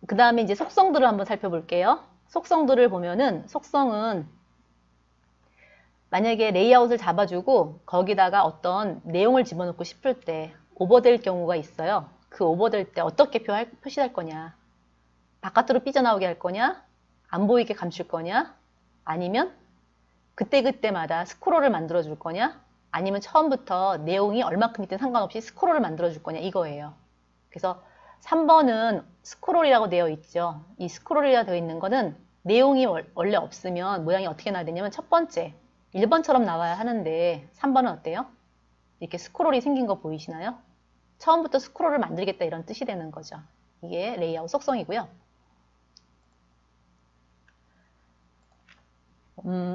그 다음에 이제 속성들을 한번 살펴볼게요. 속성들을 보면은 속성은 만약에 레이아웃을 잡아주고 거기다가 어떤 내용을 집어넣고 싶을 때 오버될 경우가 있어요. 그 오버될 때 어떻게 표시할 거냐, 바깥으로 삐져나오게 할 거냐, 안 보이게 감출 거냐, 아니면 그때그때마다 스크롤을 만들어 줄 거냐, 아니면 처음부터 내용이 얼마큼이든 상관없이 스크롤을 만들어 줄 거냐 이거예요. 그래서 3번은 스크롤이라고 되어 있죠. 이 스크롤이라고 되어 있는 거는 내용이 원래 없으면 모양이 어떻게 나와야 되냐면 첫 번째 1번처럼 나와야 하는데 3번은 어때요? 이렇게 스크롤이 생긴 거 보이시나요? 처음부터 스크롤을 만들겠다 이런 뜻이 되는 거죠. 이게 레이아웃 속성이고요.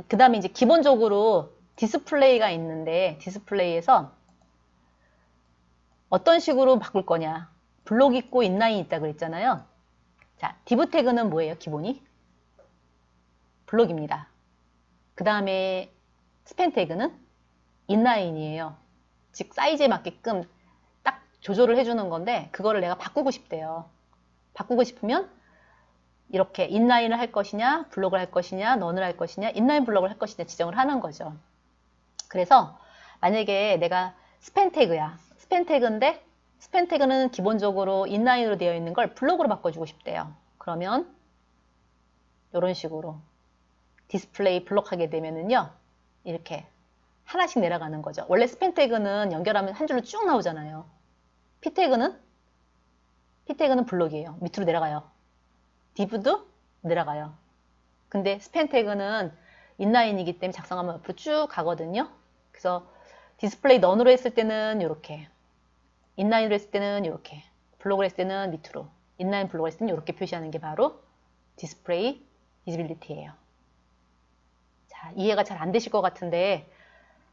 그 다음에 이제 기본적으로 디스플레이가 있는데 디스플레이에서 어떤 식으로 바꿀 거냐. 블록 있고 인라인 있다 그랬잖아요. 자, div 태그는 뭐예요? 기본이? 블록입니다. 그 다음에 스팬 태그는 인라인이에요. 즉 사이즈에 맞게끔 딱 조절을 해주는 건데 그거를 내가 바꾸고 싶대요. 바꾸고 싶으면 이렇게 인라인을 할 것이냐, 블록을 할 것이냐, 넌을 할 것이냐, 인라인 블록을 할 것이냐 지정을 하는 거죠. 그래서 만약에 내가 스팬 태그야. 스팬 태그인데 스팬 태그는 기본적으로 인라인으로 되어 있는 걸 블록으로 바꿔주고 싶대요. 그러면 이런 식으로 디스플레이 블록 하게 되면은요. 이렇게 하나씩 내려가는 거죠. 원래 스팬 태그는 연결하면 한 줄로 쭉 나오잖아요. p 태그는 p 태그는 블록이에요. 밑으로 내려가요. div도 내려가요. 근데 스팬 태그는 인라인이기 때문에 작성하면 옆으로 쭉 가거든요. 그래서 디스플레이 넌으로 했을 때는 이렇게, 인라인으로 했을 때는 이렇게, 블록을 했을 때는 밑으로, 인라인 블록을 했을 때는 이렇게 표시하는 게 바로 디스플레이 비지빌리티예요. 자, 이해가 잘 안 되실 것 같은데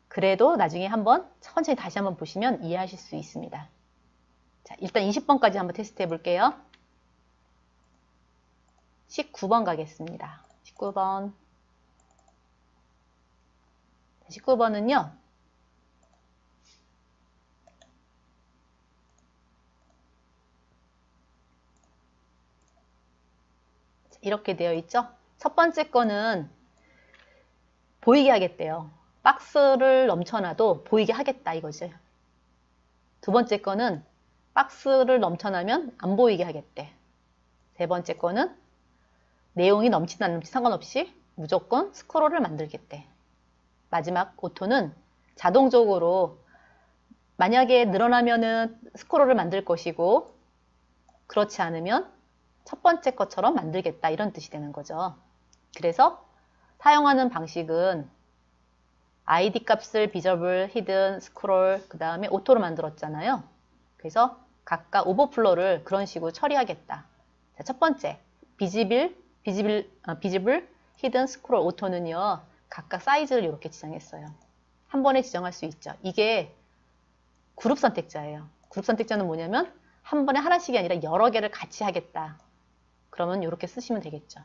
그래도 나중에 한번 천천히 다시 한번 보시면 이해하실 수 있습니다. 자, 일단 20번까지 한번 테스트 해볼게요. 19번 가겠습니다. 19번. 19번은요. 이렇게 되어 있죠. 첫 번째 거는 보이게 하겠대요. 박스를 넘쳐놔도 보이게 하겠다 이거지. 두 번째 거는 박스를 넘쳐나면 안 보이게 하겠대. 세 번째 거는 내용이 넘치든 안 넘치든 상관없이 무조건 스크롤을 만들겠대. 마지막 오토는 자동적으로 만약에 늘어나면은 스크롤을 만들 것이고 그렇지 않으면 첫 번째 것처럼 만들겠다 이런 뜻이 되는 거죠. 그래서 사용하는 방식은 id 값을 비저블, 히든, 스크롤, 그 다음에 오토로 만들었잖아요. 그래서 각각 오버플로를 그런 식으로 처리하겠다. 자, 첫 번째 비지블, 히든, 스크롤, 오토는요. 각각 사이즈를 이렇게 지정했어요. 한 번에 지정할 수 있죠. 이게 그룹 선택자예요. 그룹 선택자는 뭐냐면 한 번에 하나씩이 아니라 여러 개를 같이 하겠다. 그러면 이렇게 쓰시면 되겠죠.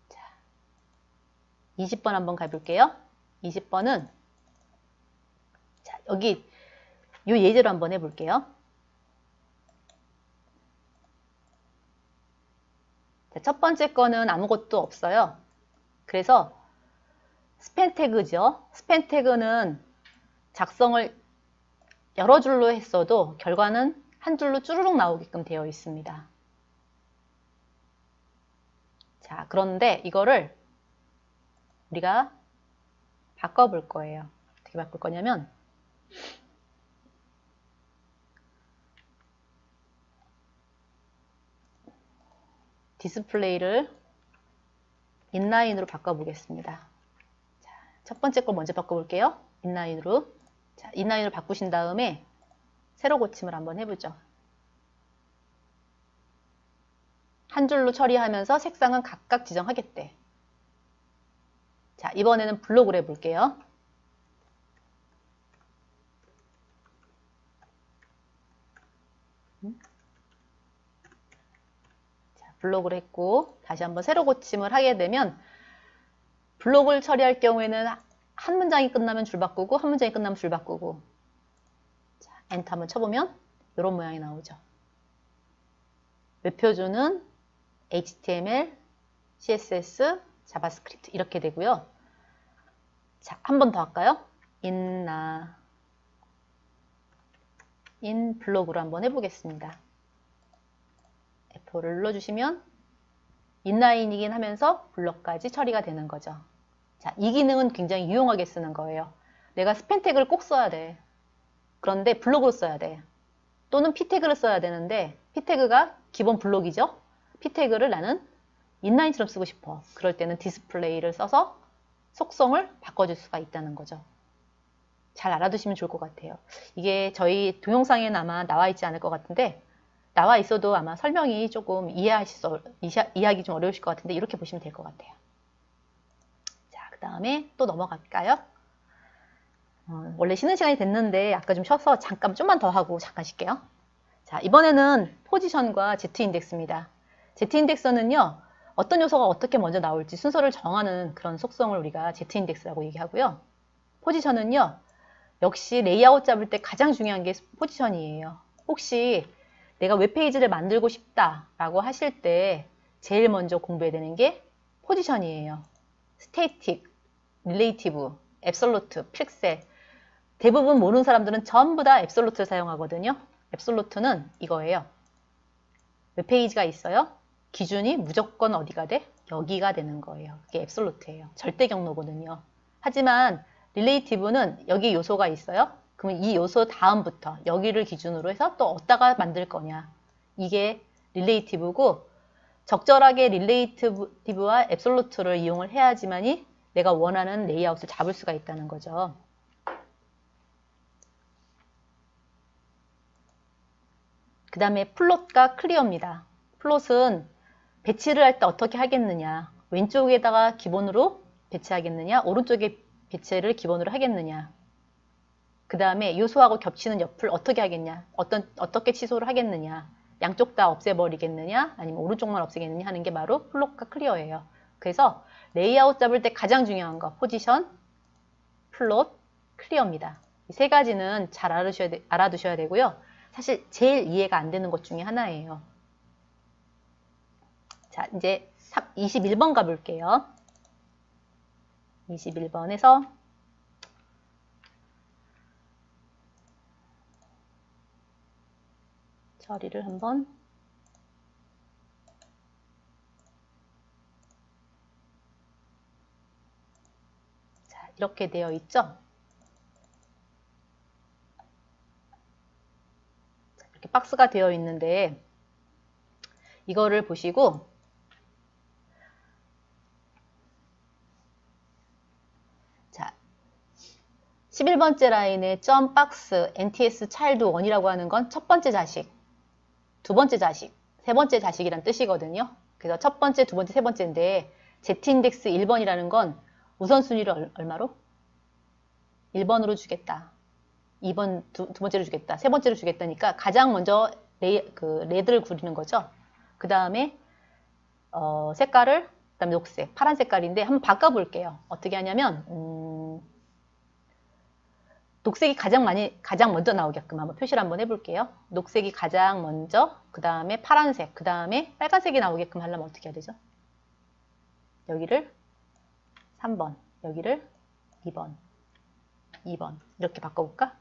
자, 20번 한번 가볼게요. 20번은 자, 여기 이 예제로 한번 해볼게요. 자, 첫 번째 거는 아무것도 없어요. 그래서 스팬 태그죠. 스팬 태그는 작성을 여러 줄로 했어도 결과는 한 줄로 쭈루룩 나오게끔 되어 있습니다. 자, 그런데 이거를 우리가 바꿔볼 거예요. 어떻게 바꿀 거냐면 디스플레이를 인라인으로 바꿔보겠습니다. 자, 첫 번째 걸 먼저 바꿔볼게요. 인라인으로. 자, 인라인으로 바꾸신 다음에 세로 고침을 한번 해보죠. 한 줄로 처리하면서 색상은 각각 지정하겠대. 자, 이번에는 블록으로 해볼게요. 자, 블록을 했고 다시 한번 세로 고침을 하게 되면 블록을 처리할 경우에는 한 문장이 끝나면 줄 바꾸고 한 문장이 끝나면 줄 바꾸고 자, 엔터 한번 쳐보면 이런 모양이 나오죠. 웹표준은 HTML, CSS, 자바스크립트 이렇게 되고요. 자, 한 번 더 할까요? in 블록으로 한번 해보겠습니다. F4를 눌러주시면 인라인이긴 하면서 블록까지 처리가 되는 거죠. 자, 이 기능은 굉장히 유용하게 쓰는 거예요. 내가 스팬 태그를 꼭 써야 돼. 그런데 블록으로 써야 돼. 또는 p 태그를 써야 되는데 p 태그가 기본 블록이죠. p 태그를 나는 인라인처럼 쓰고 싶어. 그럴 때는 디스플레이를 써서 속성을 바꿔줄 수가 있다는 거죠. 잘 알아두시면 좋을 것 같아요. 이게 저희 동영상에는 아마 나와 있지 않을 것 같은데 나와 있어도 아마 설명이 조금 이해하기 좀 어려우실 것 같은데 이렇게 보시면 될 것 같아요. 자, 그 다음에 또 넘어갈까요? 원래 쉬는 시간이 됐는데 아까 좀 쉬어서 잠깐 좀만 더 하고 잠깐 쉴게요. 자, 이번에는 포지션과 Z인덱스입니다. Z인덱스는요. 어떤 요소가 어떻게 먼저 나올지 순서를 정하는 그런 속성을 우리가 Z인덱스라고 얘기하고요. 포지션은요. 역시 레이아웃 잡을 때 가장 중요한 게 포지션이에요. 혹시 내가 웹페이지를 만들고 싶다라고 하실 때 제일 먼저 공부해야 되는 게 포지션이에요. 스태틱, 릴레이티브, 앱솔루트, 픽셀. 대부분 모르는 사람들은 전부 다 앱솔루트를 사용하거든요. 앱솔루트는 이거예요. 웹페이지가 있어요. 기준이 무조건 어디가 돼? 여기가 되는 거예요. 그게 앱솔루트예요. 절대 경로거든요. 하지만 릴레이티브는 여기 요소가 있어요. 그러면 이 요소 다음부터 여기를 기준으로 해서 또 어디다가 만들 거냐. 이게 릴레이티브고 적절하게 릴레이티브와 앱솔루트를 이용을 해야지만이 내가 원하는 레이아웃을 잡을 수가 있다는 거죠. 그 다음에 플롯과 클리어입니다. 플롯은 배치를 할 때 어떻게 하겠느냐. 왼쪽에다가 기본으로 배치하겠느냐. 오른쪽에 배치를 기본으로 하겠느냐. 그 다음에 요소하고 겹치는 옆을 어떻게 하겠냐. 어떻게 취소를 하겠느냐. 양쪽 다 없애버리겠느냐. 아니면 오른쪽만 없애겠느냐 하는 게 바로 플롯과 클리어예요. 그래서 레이아웃 잡을 때 가장 중요한 거 포지션, 플롯, 클리어입니다. 이 세 가지는 잘 알아두셔야 되고요. 사실 제일 이해가 안 되는 것 중에 하나예요. 자, 이제 21번 가볼게요. 21번에서 처리를 한번 자, 이렇게 되어 있죠. 자, 이렇게 박스가 되어 있는데 이거를 보시고 자, 11번째 라인에 점 박스 NTS 차일드 1이라고 하는 건 첫 번째 자식, 두 번째 자식, 세 번째 자식이란 뜻이거든요. 그래서 첫 번째, 두 번째, 세 번째인데 Z인덱스 1번이라는 건 우선순위를 얼마로? 1번으로 주겠다. 2번 두 번째로 주겠다. 세 번째로 주겠다니까 가장 먼저 레드를 그리는 거죠. 그 다음에 색깔을 그다음에 녹색, 파란 색깔인데 한번 바꿔볼게요. 어떻게 하냐면 녹색이 가장 먼저 나오게끔 한번 표시를 한번 해볼게요. 녹색이 가장 먼저, 그 다음에 파란색, 그 다음에 빨간색이 나오게끔 하려면 어떻게 해야 되죠? 여기를 3번, 여기를 2번, 2번 이렇게 바꿔볼까?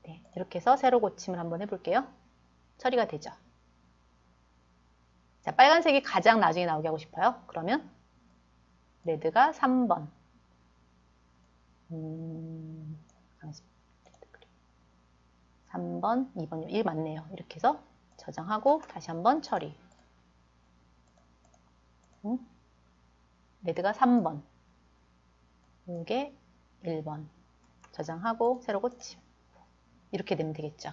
네, 이렇게 해서 세로 고침을 한번 해볼게요. 처리가 되죠. 자, 빨간색이 가장 나중에 나오게 하고 싶어요. 그러면 레드가 3번. 3번, 2번, 1 맞네요. 이렇게 해서 저장하고 다시 한번 처리. 레드가 3번. 이게 1번. 저장하고 세로 고침. 이렇게 되면 되겠죠.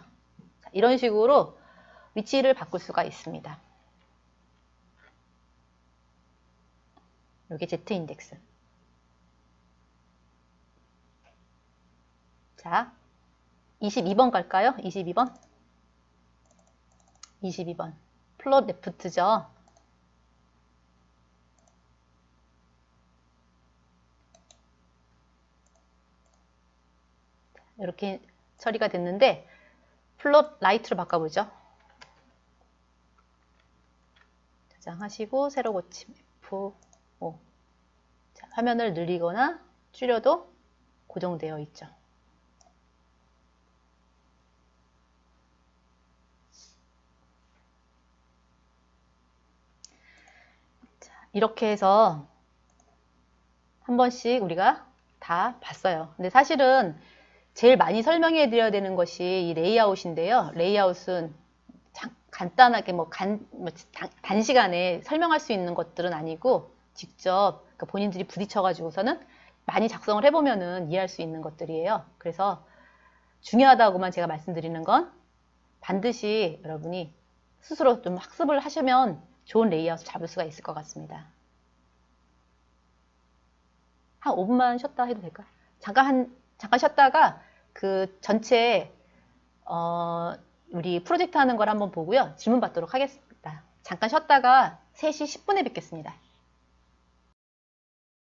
자, 이런 식으로 위치를 바꿀 수가 있습니다. 이게 Z인덱스. 자, 22번 갈까요? 22번. 22번. 플롯 레프트죠. 이렇게 처리가 됐는데 플롯 라이트로 바꿔보죠. 저장하시고 세로 고침 F5. 자, 화면을 늘리거나 줄여도 고정되어 있죠. 자, 이렇게 해서 한 번씩 우리가 다 봤어요. 근데 사실은 제일 많이 설명해 드려야 되는 것이 이 레이아웃인데요. 레이아웃은 간단하게 단시간에 설명할 수 있는 것들은 아니고 직접 본인들이 부딪혀가지고서는 많이 작성을 해보면은 이해할 수 있는 것들이에요. 그래서 중요하다고만 제가 말씀드리는 건 반드시 여러분이 스스로 좀 학습을 하시면 좋은 레이아웃을 잡을 수가 있을 것 같습니다. 한 5분만 쉬었다 해도 될까요? 잠깐 쉬었다가 그 전체 우리 프로젝트 하는 걸 한번 보고요. 질문 받도록 하겠습니다. 잠깐 쉬었다가 3시 10분에 뵙겠습니다.